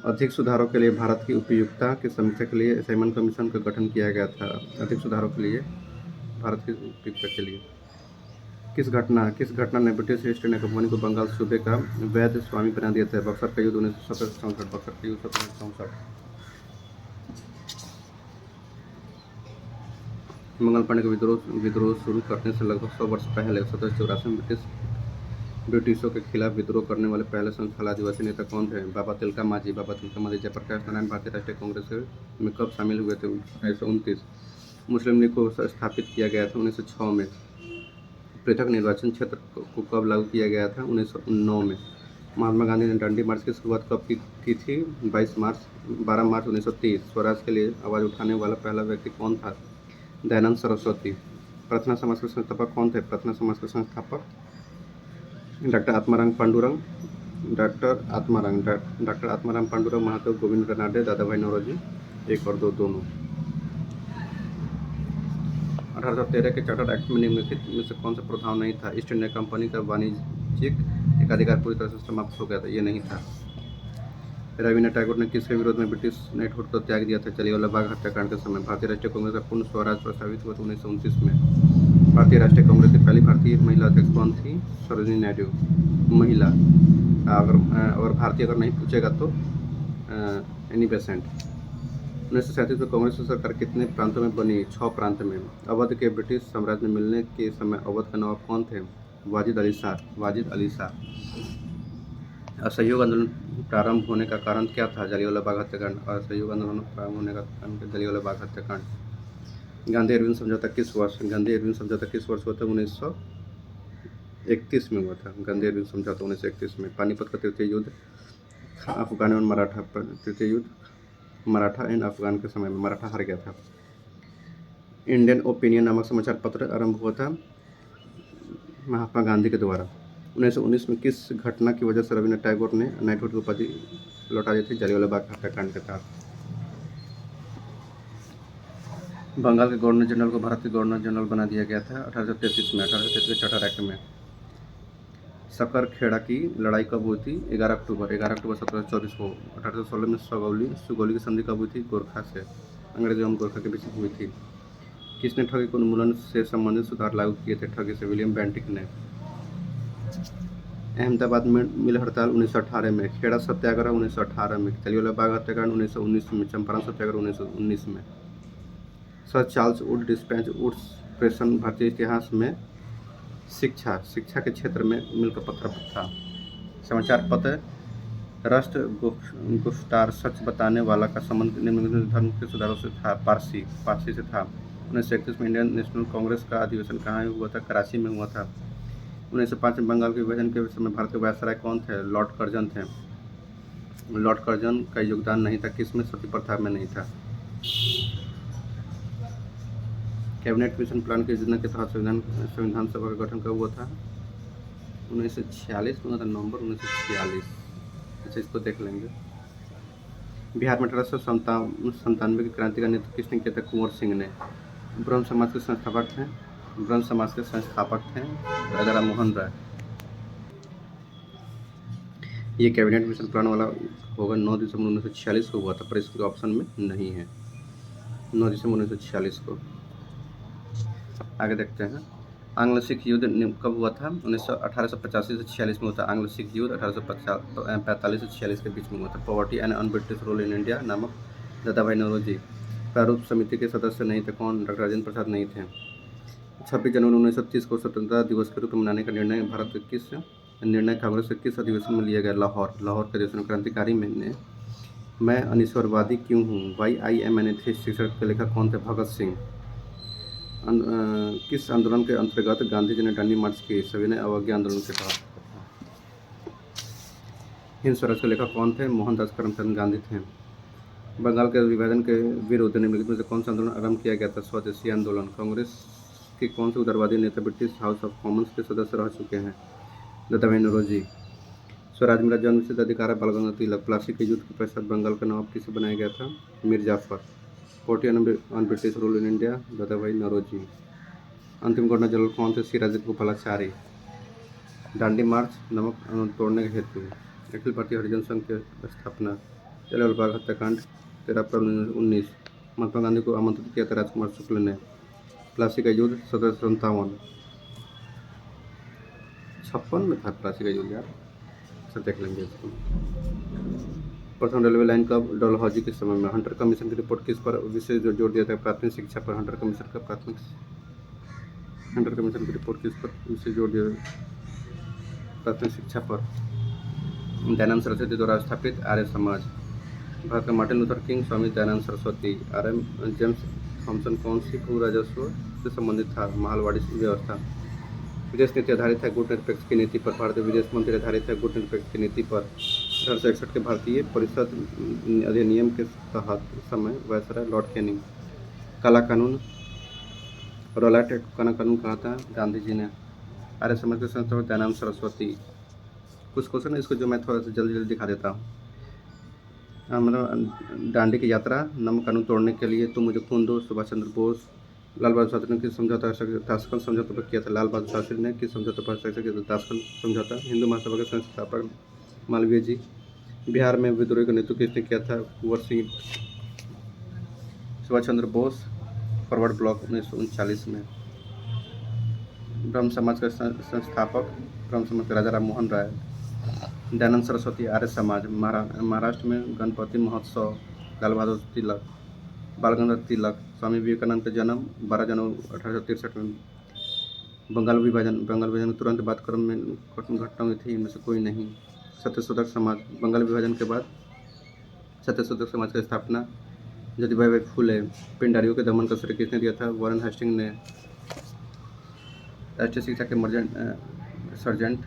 अधिक सुधारों के लिए भारत की उपयुक्तता की समीक्षा के लिए साइमन कमीशन का गठन किया गया था। अधिक सुधारों के लिए भारत की उपयुक्तता के लिए। किस घटना ने ब्रिटिश ईस्ट इंडिया कंपनी को बंगाल सूबे का वैध स्वामी बना दिया था? बक्सर का युद्ध 1964। मंगल पांडे का विद्रोह शुरू करने से लगभग 100 वर्ष पहले 1784 में ब्रिटिशों के खिलाफ विद्रोह करने वाले पहले संथाल आदिवासी नेता कौन थे? बाबा तिलका मांझी। जयप्रकाश नारायण भारतीय राष्ट्रीय कांग्रेस में कब शामिल हुए थे? 1929। मुस्लिम लीग को स्थापित किया गया था 1906 में। पृथक निर्वाचन क्षेत्र को कब लागू किया गया था? 1909 में। महात्मा गांधी ने दांडी मार्च की शुरुआत कब की थी? 12 मार्च 1930। स्वराज के लिए आवाज़ उठाने वाला पहला व्यक्ति कौन था? दयानंद सरस्वती। प्रार्थना समाज के संस्थापक कौन थे? प्रार्थना समाज के संस्थापक डॉक्टर आत्माराम पांडुरंग। पांडुरंग, महादेव गोविंद रनाडे, दादा भाई नौरोजी। 1 और 2 दोनों। 1813 के चार्टर एक्ट में निम्नलिखित में से कौन सा प्रावधान नहीं था? ईस्ट इंडिया कंपनी का वाणिज्यिक एकाधिकार पूरी तरह से समाप्त हो गया था। ये नहीं था। रवीन्द्रनाथ टैगोर ने किसके विरोध में ब्रिटिश नाइटहुड को त्याग दिया था? जलियांवाला बाग हत्याकांड के समय। भारतीय राष्ट्रीय कांग्रेस का पूर्ण स्वराज प्रस्तावित हुआ था 1929 में। भारतीय राष्ट्रीय कांग्रेस की पहली भारतीय महिला अध्यक्ष कौन थी? सरोजिनी नायडू। महिला। अगर भारतीय अगर नहीं पूछेगा तो एनी बेसेंट। 1937 में कांग्रेस की सरकार कितने प्रांतों में बनी? 6 प्रांत में। अवध के ब्रिटिश साम्राज्य में मिलने के समय अवध का नवाब कौन थे? वाजिद अली शाह। असहयोग आंदोलन प्रारंभ होने का कारण क्या था? जलियांवाला बाग हत्याकांड। असहयोग आंदोलन प्रारंभ होने का कारण जलियांवाला बाग हत्याकांड। गांधी इरविन समझौता किस वर्ष हुआ था? 1931 में हुआ था। गांधी इरविन समझौता 1931 में। पानीपत का तृतीय युद्ध अफगान एवं मराठा। तृतीय युद्ध मराठा एंड अफगान के समय में मराठा हार गया था। इंडियन ओपिनियन नामक समाचार पत्र आरंभ हुआ था महात्मा गांधी के द्वारा। 1919 में किस घटना की वजह से रवीन्द्रनाथ टैगोर ने नाइटहुड की उपाधि लौटा दी थी? जलियांवाला बाग हत्याकांड के तहत। बंगाल के गवर्नर जनरल को भारत के गवर्नर जनरल बना दिया गया था 1833 में। 1833 के चार्टर एक्ट में। सकरखेड़ा की लड़ाई कब हुई थी? 11 अक्टूबर 1724 को। 1816 में सुगौली की संधि कब हुई थी? गोरखा से। अंग्रेजों एवं गोरखा के बीच हुई थी। किसने ठगी के उन्मूलन से संबंधित सुधार लागू किए थे? ठगी से विलियम बेंटिक ने। अहमदाबाद में मिल हड़ताल 1918 में। खेड़ा सत्याग्रह 1918 में। जलियांवाला बाग हत्याकांड 1919 में। चंपारण सत्याग्रह 1919 में। Sir Charles Wood dispatch Wood's प्रेषण भारतीय इतिहास में शिक्षा के क्षेत्र में मील का पत्थर था। समाचार पत्र राष्ट्र गुफ्तार सच बताने वाला का संबंध निम्नलिखित धर्म के सुधारों से था? पारसी से था। 1931 में इंडियन नेशनल कांग्रेस का अधिवेशन कहाँ हुआ था? कराची में हुआ था। 1905 में बंगाल के विभाजन के समय भारत के वायसराय कौन थे? लॉर्ड कर्जन थे। लॉर्ड कर्जन का योगदान नहीं था किसमें? सती प्रथा में नहीं था। कैबिनेट मिशन प्लान की योजना के तहत संविधान सभा का गठन कब हुआ था? 1946 में, नवंबर 1946। अच्छा, इसको देख लेंगे। बिहार में 1897 की क्रांति का नेतृत्व किसने किया था? कुंवर सिंह ने। ब्रह्म समाज के संस्थापक थे राजा राम मोहन राय। ये कैबिनेट मिशन प्लान वाला होगा 9 दिसंबर 1946 को हुआ था, पर इसके ऑप्शन में नहीं है 9 दिसंबर 1946 को। आगे देखते हैं, आंग्ल सिख युद्ध कब हुआ था? 1885 से 46 में हुआ था। आंग्ल सिख युद्ध 1845 से 46 के बीच में हुआ था। Poverty and un-British rule in India नामक दादा भाई नौरोजी प्रारूप समिति के सदस्य नहीं थे। कौन? डॉक्टर राजेंद्र प्रसाद नहीं थे। 26 जनवरी 1930 को स्वतंत्रता दिवस के रूप में मनाने का निर्णय कांग्रेस के किस अधिवेशन में लिया गया? लाहौर के अधिवेशन। क्रांतिकारी मैं अनिश्वरवादी क्यों हूँ? Why I am an atheist शीर्षक के लेखक कौन थे? भगत सिंह। किस आंदोलन के अंतर्गत गांधी जी ने दांडी मार्च की? सविनय अवज्ञा आंदोलन के तहत। हिंद स्वराज के लेखक कौन थे? मोहनदास करमचंद गांधी थे। बंगाल के विभाजन के विरुद्ध निम्नलिखित में से कौन सा आंदोलन आरंभ किया गया था? स्वदेशी आंदोलन। कांग्रेस के कौन से उदारवादी नेता ब्रिटिश हाउस ऑफ कॉमन्स के सदस्य रह चुके हैं? दादा भाई नौरोजी। स्वराज मेरा जन्मसिद्ध अधिकार है, बाल गंगाधर तिलक। प्लासी के युद्ध के पश्चात बंगाल का नवाब किसे बनाया गया था? Mir Jafar. Poverty on British rule in India, Dadabhai Naoroji. अंतिम गवर्नर जनरल कौन थे? सी राजगोपालाचारी। दांडी मार्च नमक तोड़ने के हेतु। अखिल भारतीय हरिजन संघ की स्थापना। जलियांवाला बाग हत्याकांड 13 अप्रैल 1919। महात्मा गांधी को आमंत्रित किया था राजकुमार शुक्ल ने। प्लासी का युद्ध 1757 में था प्लासी का युद्ध यार, सब देख लेंगे इसको। प्रथम रेलवे लाइन कब? डलहौजी के समय में। हंटर कमीशन की रिपोर्ट किस पर विशेष जोर दिया था? प्राथमिक शिक्षा पर। हंटर कमीशन की रिपोर्ट किस पर विशेष जोर दिया? प्राथमिक शिक्षा पर। दयानंद सरस्वती द्वारा स्थापित आर्य समाज। भारत का Martin Luther King, Swami Dayanand Saraswati. RM James Thomson कौन सी भू राजस्व से संबंधित था? महलवाड़ी व्यवस्था। विदेश नीति आधारित है गुट निरपेक्ष की नीति पर। भारतीय विदेश मंत्री आधारित है गुट निरपेक्ष की नीति पर। 1861 के भारतीय परिषद अधिनियम के तहत समय वायसराय लॉर्ड कैनिंग। काला कानून, रॉलेट एक्ट काला कानून कहा था? गांधी जी ने। आर्य समाज के संस्थापक दयानंद सरस्वती। कुछ क्वेश्चन है इसको जो मैं थोड़ा सा जल्दी दिखा देता हूँ। दांडी की यात्रा, नमक कानून तोड़ने के लिए तुम मुझे खून दो, सुभाष चंद्र बोस। लाल बहादुर शास्त्री ने किस समझौता ताशकंद समझौता पर किया था? लाल बहादुर शास्त्री ने किस समझौता पर हस्ताक्षर किया था? ताशकंद समझौता। हिंदू महासभा के संस्थापक मालवीय जी। बिहार में विद्रोह का नेतृत्व किसने किया था? कुंवर सिंह। सुभाष चंद्र बोस, फॉरवर्ड ब्लॉक 1939 में। ब्रह्म समाज का संस्थापक, ब्रह्म समाज के राजा राम मोहन राय। दयानंद सरस्वती, आर्य समाज। महाराष्ट्र में गणपति महोत्सव, लाल बहादुर तिलक, बाल गंगाधर तिलक। स्वामी विवेकानंद का जन्म 12 जनवरी 1863 में। बंगाल विभाजन के तुरंत बाद क्रम में कठिन घटना हुई थी, इनमें से कोई नहीं। सत्यशोधक समाज। बंगाल विभाजन के बाद सत्यशोधक समाज की स्थापना ज्योतिबा भाई फूले। पिंडारियों के दमन का श्रेय किसने दिया था? वॉरेन हेस्टिंग ने। राष्ट्रीय शिक्षा के सर्जेंट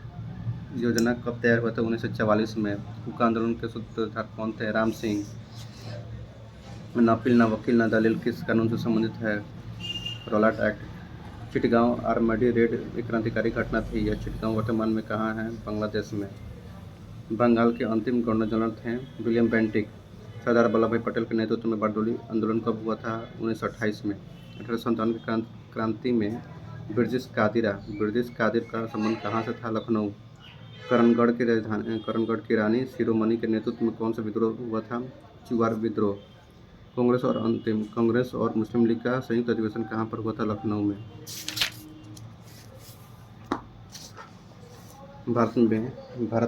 योजना कब तैयार हुआ था? 1944 में। हुक्का आंदोलन के सूत्रधार कौन थे? राम सिंह। ना अपील ना वकील ना दलील किस कानून से संबंधित है? Rowlatt Act. Chittagong armoury raid एक क्रांतिकारी घटना थी। यह चिटगांव वर्तमान में कहाँ है? बांग्लादेश में। बंगाल के अंतिम गवर्नर जनरल थे विलियम बेंटिक। सरदार वल्लभ भाई पटेल के नेतृत्व में बारडोली आंदोलन कब हुआ था? 1928 में। 1857 की क्रांति में ब्रिटिश कादिर का संबंध कहाँ से था? लखनऊ। करणगढ़ की रानी शिरोमणि के नेतृत्व में कौन सा विद्रोह हुआ था? चुवार विद्रोह। कांग्रेस और मुस्लिम लीग का संयुक्त अधिवेशन कहाँ पर हुआ था? लखनऊ में। भारत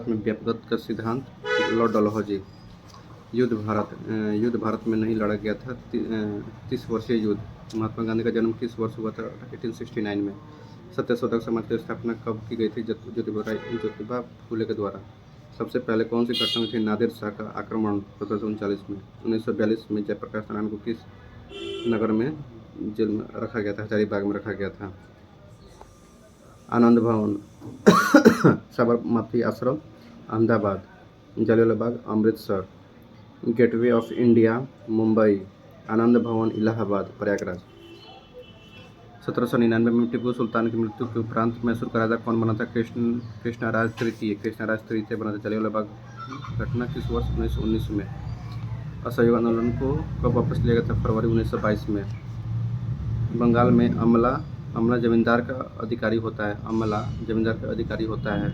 में व्यापकता का सिद्धांत, लॉर्ड डलहौजी। युद्ध भारत में नहीं लड़ा गया था। 30 वर्षीय युद्ध। महात्मा गांधी का जन्म किस वर्ष हुआ था? 1869 में। सत्यशोधक समाज की स्थापना कब की गई थी? ज्योतिबा फूले के द्वारा। सबसे पहले कौन सी घटना हुई थी? नादिर शाह का आक्रमण 1739 में। 1942 में जयप्रकाश नारायण को किस नगर में जेल में रखा गया था? हजारीबाग में रखा गया था। आनंद Bhavan Sabarmati Ashram Ahmedabad. Jallianwala Bagh Amritsar. Gateway of India Mumbai. Anand Bhavan Allahabad Prayagraj. 1799 में टीपू सुल्तान की मृत्यु के उपरांत मैसूर का राजा कौन बना था? कृष्णराज तृतीय बना था। जलियांवाला बाग घटना किस वर्ष? 1919 में। असहयोग आंदोलन को कब वापस लिया गया था? फरवरी 1922 में। बंगाल में अमला जमींदार का अधिकारी होता है।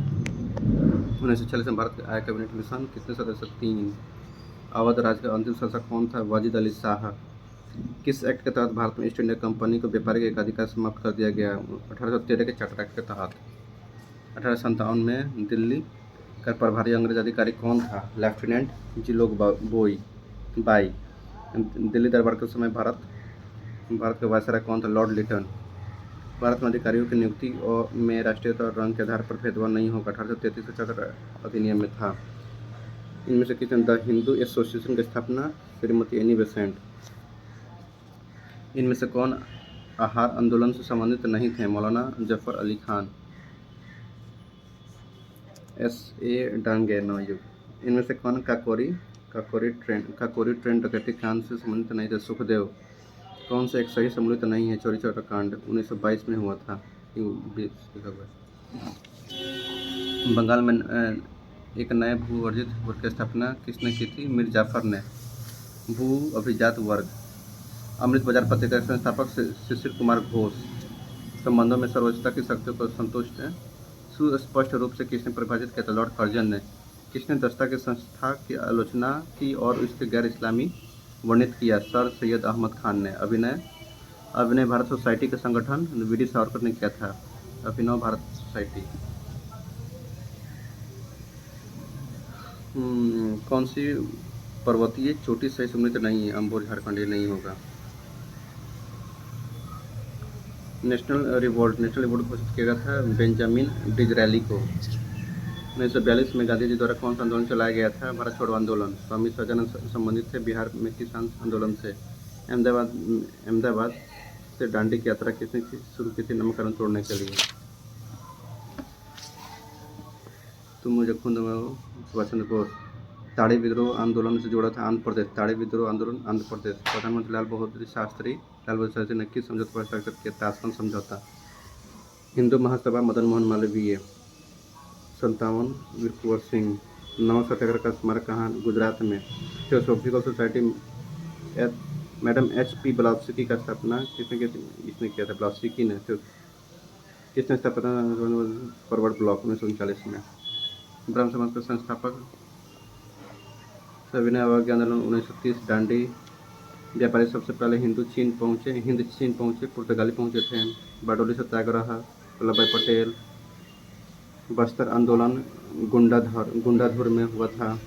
1946 में भारत आया कैबिनेट मिशन, कितने सदस्य? 3। अवध राज्य का अंतिम शासक कौन था? वाजिद अली शाह। किस एक्ट के तहत भारत में ईस्ट इंडिया कंपनी को व्यापारिक एकाधिकार समाप्त कर दिया गया? 1813 के चार्टर एक्ट के तहत। 1857 में दिल्ली का प्रभारी अंग्रेज अधिकारी कौन था? Lieutenant जिलोग by. दिल्ली दरबार के समय भारत के वायसराय कौन था? लॉर्ड लिटन। भारत में अधिकारियों की नियुक्ति और में राष्ट्रीयता और रंग के आधार पर भेदभाव नहीं होगा, 1833 के चार्टर अधिनियम में था। इनमें से किसने द हिंदू एसोसिएशन की स्थापना? Shrimati Annie Besant. इनमें से कौन आहार आंदोलन से संबंधित नहीं थे? मौलाना जफर अली खान। S.A. डांगे नवयुग। इनमें से कौन काकोरी ट्रेन डकैती कांड से संबंधित नहीं थे? सुखदेव। कौन सा एक सही सम्मिलित नहीं है? चोरी चौरा कांड 1922 में हुआ था। बंगाल में एक नए भू वर्जित वर्ग की स्थापना किसने की थी? मीर जाफर ने। भू अभिजात वर्ग। अमृत बाजार पत्रिका के संस्थापक शिशिर कुमार घोष। संबंधों में सर्वोच्चता की शक्तियों को संतुष्ट है सुस्पष्ट रूप से किसने परिभाषित किया था? लॉर्ड कर्जन ने। किसने दस्ता की संस्था की आलोचना की और इसके गैर इस्लामी वर्णित किया? सर सैयद अहमद खान ने। अभिनय भारत सोसाइटी का संगठन वीडी सावरकर ने किया था। अभिनव भारत सोसाइटी। कौन सी पर्वतीय चोटी सही सम्मिलित नहीं है? अम्बोर झारखंड। ये नहीं होगा। नेशनल रिवोल्ट घोषित किया गया था बेंजामिन डिजरैली को। 1942 में गांधी जी द्वारा कौन सा आंदोलन चलाया गया था? भारत छोड़ो आंदोलन। स्वामी सजानंद संबंधित थे बिहार में किसान आंदोलन से। अहमदाबाद से दांडी की यात्रा किसने शुरू की थी? नामकरण तोड़ने के लिए। तुम मुझे खुद में सुभाष चंद्र बोस। ताड़ी विद्रोह आंदोलन से जोड़ा था आंध्र प्रदेश। ताड़ी विद्रोह आंदोलन आंध्र प्रदेश। प्रधानमंत्री लाल बहादुर शास्त्री ने किस समझौते पर हस्ताक्षर किया? ताशकंद समझौता। हिंदू महासभा मदन मोहन मालवीय। 57 वीर कुंवर सिंह। नमक सत्याग्रह का स्मारक कहाँ? गुजरात में। Theosophical society madam H.P. ब्लाउस्की का स्थापना किसने किया था? ब्लाउस्की ने। किसने स्थापना? फॉरवर्ड ब्लॉक 1939 में। ब्रह्म समाज के संस्थापक सविनय अवज्ञा आंदोलन 1930। दांडी। व्यापारी सबसे पहले हिंद चीन पहुँचे, पुर्तगाली पहुँचे थे। बारडोली सत्याग्रह वल्लभ भाई पटेल। बस्तर आंदोलन गुंडाधुर में हुआ था।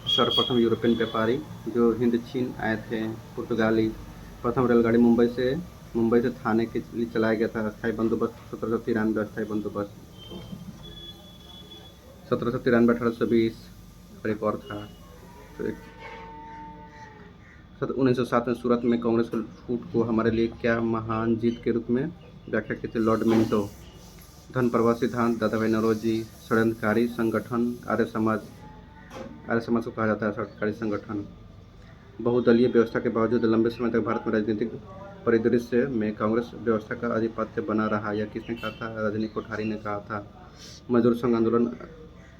सर्वप्रथम यूरोपियन व्यापारी जो हिंद चीन आए थे पुर्तगाली। प्रथम रेलगाड़ी मुंबई से थाने के लिए चलाया गया था। अस्थायी बंदोबस्त 1793। अस्थायी बंदोबस्त 1793 1820। और एक और था 1907 में सूरत में कांग्रेस के फूट को हमारे लिए क्या महान जीत के रूप में व्याख्या की थी? Lord Minto. धन प्रवाह सिद्धांत दादा भाई नौरोजी। षड्यंत्रकारी संगठन आर्य समाज को कहा जाता है षड्यंत्रकारी संगठन। बहुदलीय व्यवस्था के बावजूद लंबे समय तक भारत में राजनीतिक परिदृश्य में कांग्रेस व्यवस्था का आधिपत्य बना रहा। यह किसने कहा था? रजनी कोठारी ने कहा था। मजदूर संघ आंदोलन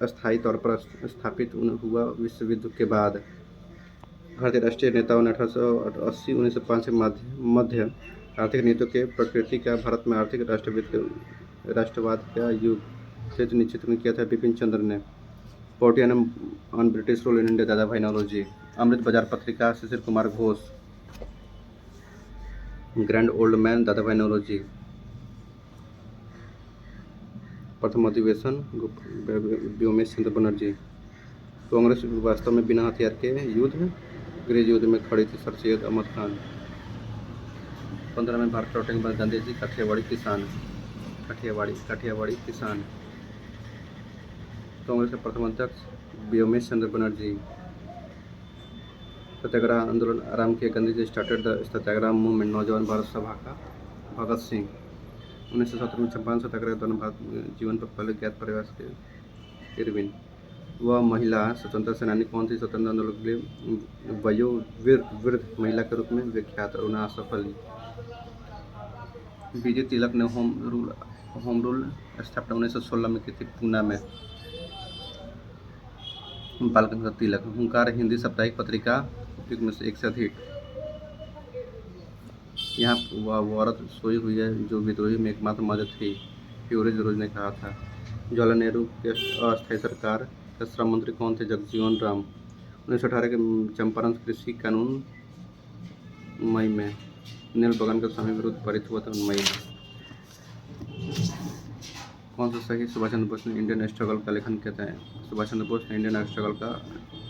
अस्थायी तौर पर स्थापित हुआ विश्व युद्ध के बाद। भारतीय राष्ट्रीय नेताओं ने 1880 1905 के मध्य आर्थिक नीतियों के प्रकृति का भारत में आर्थिक राष्ट्रवाद का युग क्षेत्र निश्चित किया था बिपिन चंद्र ने। पोर्टियन on British rule in India Dadabhai Naoroji. Amrita Bazar Patrika Sisir Kumar Ghosh. Grand old man Dadabhai Naoroji. प्रथम अधिवेशन व्योमेश चंद्र बनर्जी। कांग्रेस वास्तव में बिना हथियार के गृह युद्ध में खड़ी थी सर सैयद अहमद खान। 15 में भारत लौटने के बाद गांधी जी काठियावाड़ी किसान। कांग्रेस के प्रथम अध्यक्ष व्योमेश चंद्र बनर्जी। सत्याग्रह आंदोलन आरंभ किया Gandhi ji started the Satyagraha movement. नौजवान भारत सभा का भगत सिंह। 1917 में चंपारण सत्याग्रह के दौरान जीवन पर पहले ज्ञात प्रयास के इरविन। वह महिला स्वतंत्रता सेनानी कौन थी? स्वतंत्रता आंदोलन के लिए वयोवृद्ध महिला के रूप में विख्यात अरुणा आसफ अली। बीजे तिलक ने होम रूल स्थापना 1916 में की थी पूना में। बाल गंगाधर तिलक। हुंकार हिंदी साप्ताहिक पत्रिका में से एक से अधिक। यहाँ वह औरत सोई हुई है जो विद्रोही में एकमात्र मदद थी, फ्यूरिज रोज ने कहा था। जवाहरलाल नेहरू की अस्थायी सरकार के श्रम मंत्री कौन थे? जगजीवन राम। 1918 के चंपारण कृषि कानून मई में। नील बगान का स्वामी विरुद्ध पारित हुआ था मई में। कौन सा सही? सुभाष चंद्र बोस ने इंडियन स्ट्रगल का लेखन किया था? सुभाष चंद्र बोस ने इंडियन स्ट्रगल का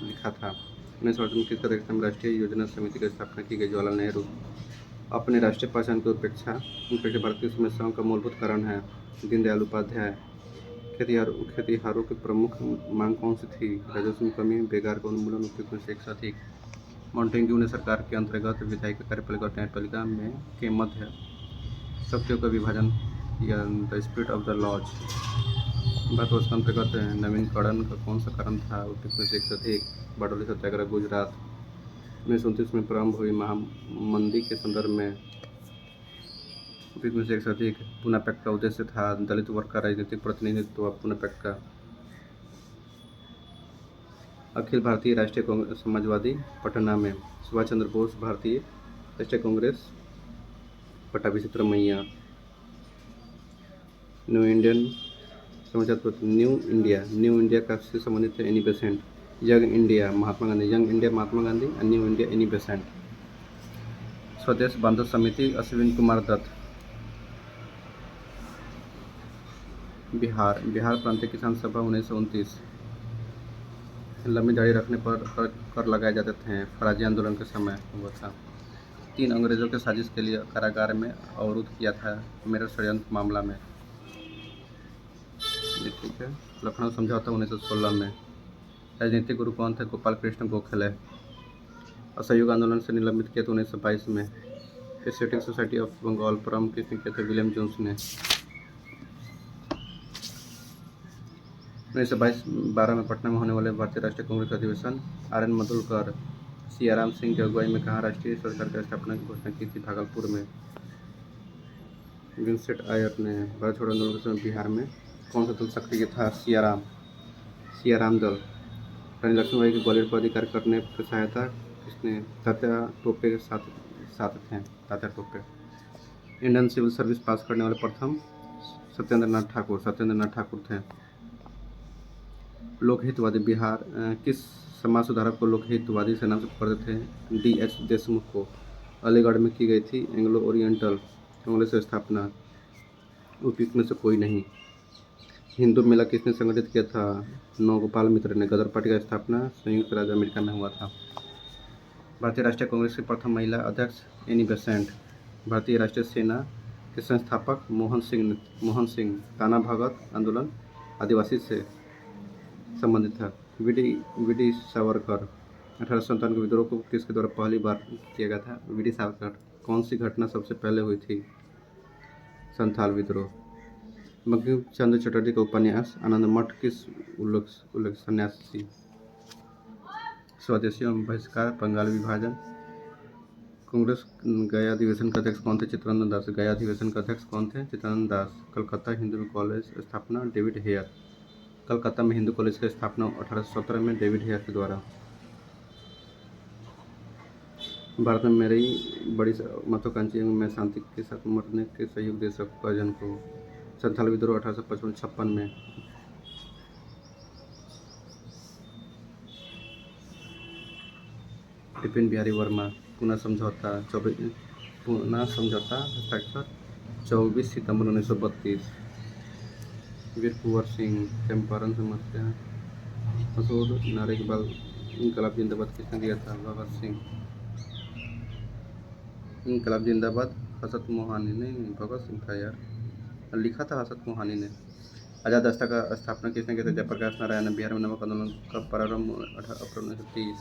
लिखा था। 1948 में किसके अध्यक्षता में राष्ट्रीय योजना समिति की स्थापना की गई? जवाहरलाल नेहरू। अपने राष्ट्रीय पहचान की उपेक्षा भारत की समस्याओं का मूलभूत कारण है? दीनदयाल उपाध्याय। खेतिहरों की प्रमुख मांग कौन सी थी? राजस्व में कमी, बेकार का उन्मूलन, उपयुक्त में से एक से अधिक। मॉन्टेग्यू ने सरकार के अंतर्गत विधायिका, कार्यपालिका और न्यायपालिका में के मध्य शक्तियों का विभाजन या the spirit of the laws. Bharatvarsh के अंतर्गत नवीनीकरण का कौन सा कारण था? उपयुक्त में से एक से अधिक। बारडोली सत्याग्रह, गुजरात। 1929 में प्रारंभ हुई महामंदी के संदर्भ में उपयुक्त में से एक से अधिक। पुना पैक्ट का उद्देश्य था दलित वर्ग का राजनीतिक प्रतिनिधित्व। पुना पैक्ट का। अखिल भारतीय राष्ट्रीय कांग्रेस समाजवादी पटना में। सुभाष चंद्र बोस। भारतीय राष्ट्रीय कांग्रेस पट्टाभी चित्रमैया। न्यू इंडियन समाचार पत्र। न्यू इंडिया का से संबंधित है Annie Besant. Young India Mahatma Gandhi. Young India Mahatma Gandhi और न्यू इंडिया एनी बेसेंट। स्वदेश बांधव समिति अश्विन कुमार दत्त। बिहार प्रांतीय किसान सभा 1929। लंबी दाढ़ी रखने पर कर लगाए जाते थे। फराजी आंदोलन के समय हुआ था। 3 अंग्रेजों के साजिश के लिए कारागार में अवरुद्ध किया था मेरठ षड्यंत्र मामला में। ठीक है। लखनऊ समझौता 1916 में। राजनीतिक गुरु कौन थे? गोपाल कृष्ण गोखले। असहयोग आंदोलन से निलंबित किया था 1922 में। एशियाटिक सोसाइटी ऑफ बंगाल प्रारंभ किसने किया था? विलियम जोन्स ने। 1912 में पटना में होने वाले भारतीय राष्ट्रीय कांग्रेस अधिवेशन RN मधुकर, सियाराम सिंह की अगुवाई में कहाँ राष्ट्रीय सरकार की स्थापना की घोषणा की थी? भागलपुर में। विंसेंट आयर ने। भारत छोड़ो आंदोलन के समय बिहार में कौन सा दल सक्रिय था? सियाराम दल। रानी लक्ष्मीबाई के ग्वालियर पर अधिकार करने की सहायता किसने? तात्या टोपे के साथ थे। Tatya Tope. Indian civil service pass करने वाले प्रथम सत्येंद्र नाथ ठाकुर थे। लोकहितवादी बिहार किस समाज सुधारक को लोकहितवादी से नाम से पुकारते थे? DH देशमुख को। अलीगढ़ में की गई थी एंग्लो ओरिएंटल कांग्रेस की स्थापना। उपयुक्त में से कोई नहीं। हिंदू मेला किसने संगठित किया था? नौगोपाल मित्र ने। गदर पार्टी का स्थापना संयुक्त राज्य अमेरिका में हुआ था। भारतीय राष्ट्रीय कांग्रेस की प्रथम महिला अध्यक्ष एनी बेसेंट। भारतीय राष्ट्रीय सेना के संस्थापक मोहन सिंह। ताना भगत आंदोलन आदिवासी से संबंधित था। वीडी सावरकर। 1857 के विद्रोह को किसके द्वारा पहली बार किया गया था? वीडी सावरकर। कौन सी घटना सबसे पहले हुई थी? संथाल विद्रोह। बंकिम चंद्र चटर्जी का उपन्यास आनंद मठ किस उल्लेख सन्यासी? स्वदेशी एवं बहिष्कार, बंगाल विभाजन। कांग्रेस गया अधिवेशन के अध्यक्ष कौन थे? चित्तरंजन दास। गया अधिवेशन के अध्यक्ष कौन थे? चित्तरंजन दास। कलकत्ता हिंदू कॉलेज स्थापना डेविड हेयर। कलकत्ता में हिंदू कॉलेज की स्थापना 1817 में डेविड हेयर के द्वारा। भारत में मेरी बड़ी महत्वाकांक्षी एवं मैं शांति के साथ मरने के सहयोग दे सकूँ जन को। संथाल विद्रोह 1855-56 में। विपिन बिहारी वर्मा। पुना समझौता हस्ताक्षर 24 सितंबर 1932। वीर कुंवर सिंह। चंपारण समस्या मसूर नारे के बाद इनकलाब जिंदाबाद किसने दिया था? भगत सिंह। इनकलाब जिंदाबाद हसत मोहानी ने। भगत सिंह था यार, लिखा था हसत मोहानी ने। आज़ाद राष्ट्र का स्थापना किसने किया था? जयप्रकाश नारायण। बिहार में नमक आंदोलन का प्रारंभ 18 अप्रैल 1930।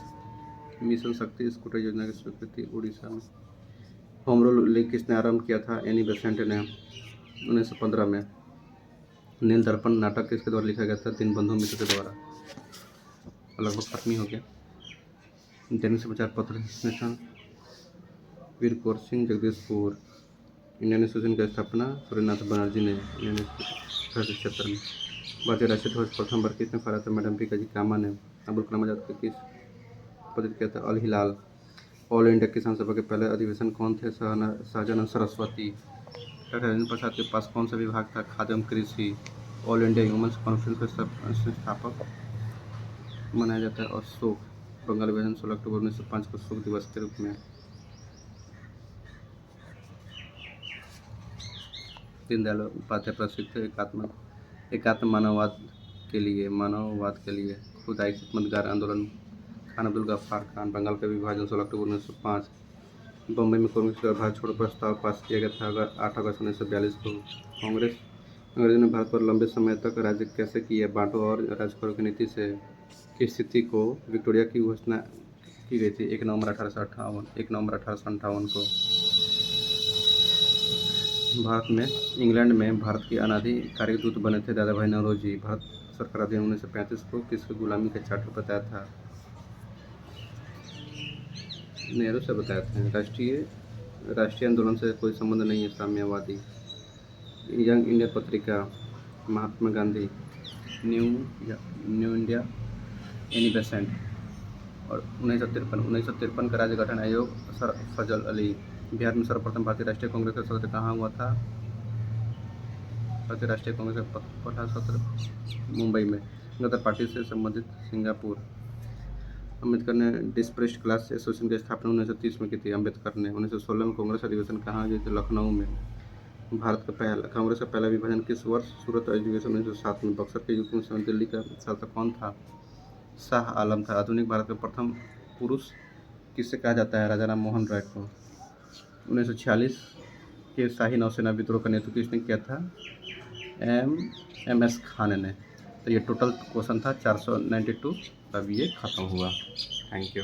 मिशन शक्ति स्कूटर योजना की स्वीकृति उड़ीसा में। होम रूल लीग किसने आरंभ किया था? एनी बेसेंट ने 1915 में। नील दर्पण नाटक किसके द्वारा लिखा गया था? दीनबंधु मित्र के द्वारा। लगभग खत्म ही हो गया। दैनिक समाचार पत्र नेशन। वीर कुंवर सिंह, जगदीशपुर। इंडियन एसोसिएशन की स्थापना सूर्यनाथ बनर्जी ने 1976 में। भारतीय राष्ट्रीय ध्वज प्रथम बार किसने फहराया था? मैडम पीकाजी कामा ने। अबुल कलाम आजाद को किस पदक किया था? अल हिलाल। ऑल इंडिया किसान सभा के पहले अधिवेशन कौन थे? शाहजानंद सरस्वती। डॉक्टर राजेंद्र प्रसाद के पास कौन सा विभाग था? खाद्य एवं कृषि। ऑल इंडिया ह्यूमन्स कॉन्फ्रेंस के संस्थापक मनाया जाता है। और शोक, बंगाल विभाजन 16 अक्टूबर 1905 को शोक दिवस के रूप में। दीनदयाल उपाध्याय प्रसिद्ध एकात्म मानववाद के लिए खुदाई खिदमतगार आंदोलन, खान अब्दुल गफ्फार खान। बंगाल का विभाजन 16 अक्टूबर 1905। बम्बई में कांग्रेस द्वारा भारत छोड़ो प्रस्ताव पास किया गया था 8 अगस्त 1942 को। कांग्रेस अंग्रेजों ने भारत पर लंबे समय तक राज्य कैसे किया, बांटो और राज करो की नीति से की स्थिति को विक्टोरिया की घोषणा की गई थी 1 नवंबर 1858 को। भारत में इंग्लैंड में भारत के अनाधिकारिक दूत बने थे दादा भाई नौरोजी। भारत सरकार अधिनियम 1935 को किसकी गुलामी का चार्टर बताया था? नेहरू से बताया था। राष्ट्रीय आंदोलन से कोई संबंध नहीं है, साम्यवादी। यंग इंडिया पत्रिका, Mahatma Gandhi. New India Annie Besant. और 1953 का राज्य गठन आयोग, सर फजल अली। बिहार में सर्वप्रथम भारतीय राष्ट्रीय कांग्रेस का सत्र कहाँ हुआ था? भारतीय राष्ट्रीय कांग्रेस का पहला सत्र मुंबई में। गदर पार्टी से संबंधित सिंगापुर। अम्बेडकर ने डिस्प्रेस्ड क्लास एसोसिएशन की स्थापना 1930 में की थी। अम्बेडकर ने 1916 में कांग्रेस अधिवेशन कहाँ हुई थी? लखनऊ में। भारत का कांग्रेस का पहला विभाजन किस वर्ष? सूरत अधिवेशन 1907 में। बक्सर के युद्ध में समय दिल्ली का शासक कौन था? शाह आलम था। आधुनिक भारत का प्रथम पुरुष किसे कहा जाता है? राजा राम मोहन राय को। 1946 के शाही नौसेना विद्रोह का नेतृत्व किसने किया था? MS खान ने। तो ये टोटल क्वेश्चन था 492, तब ये खत्म हुआ। Thank you.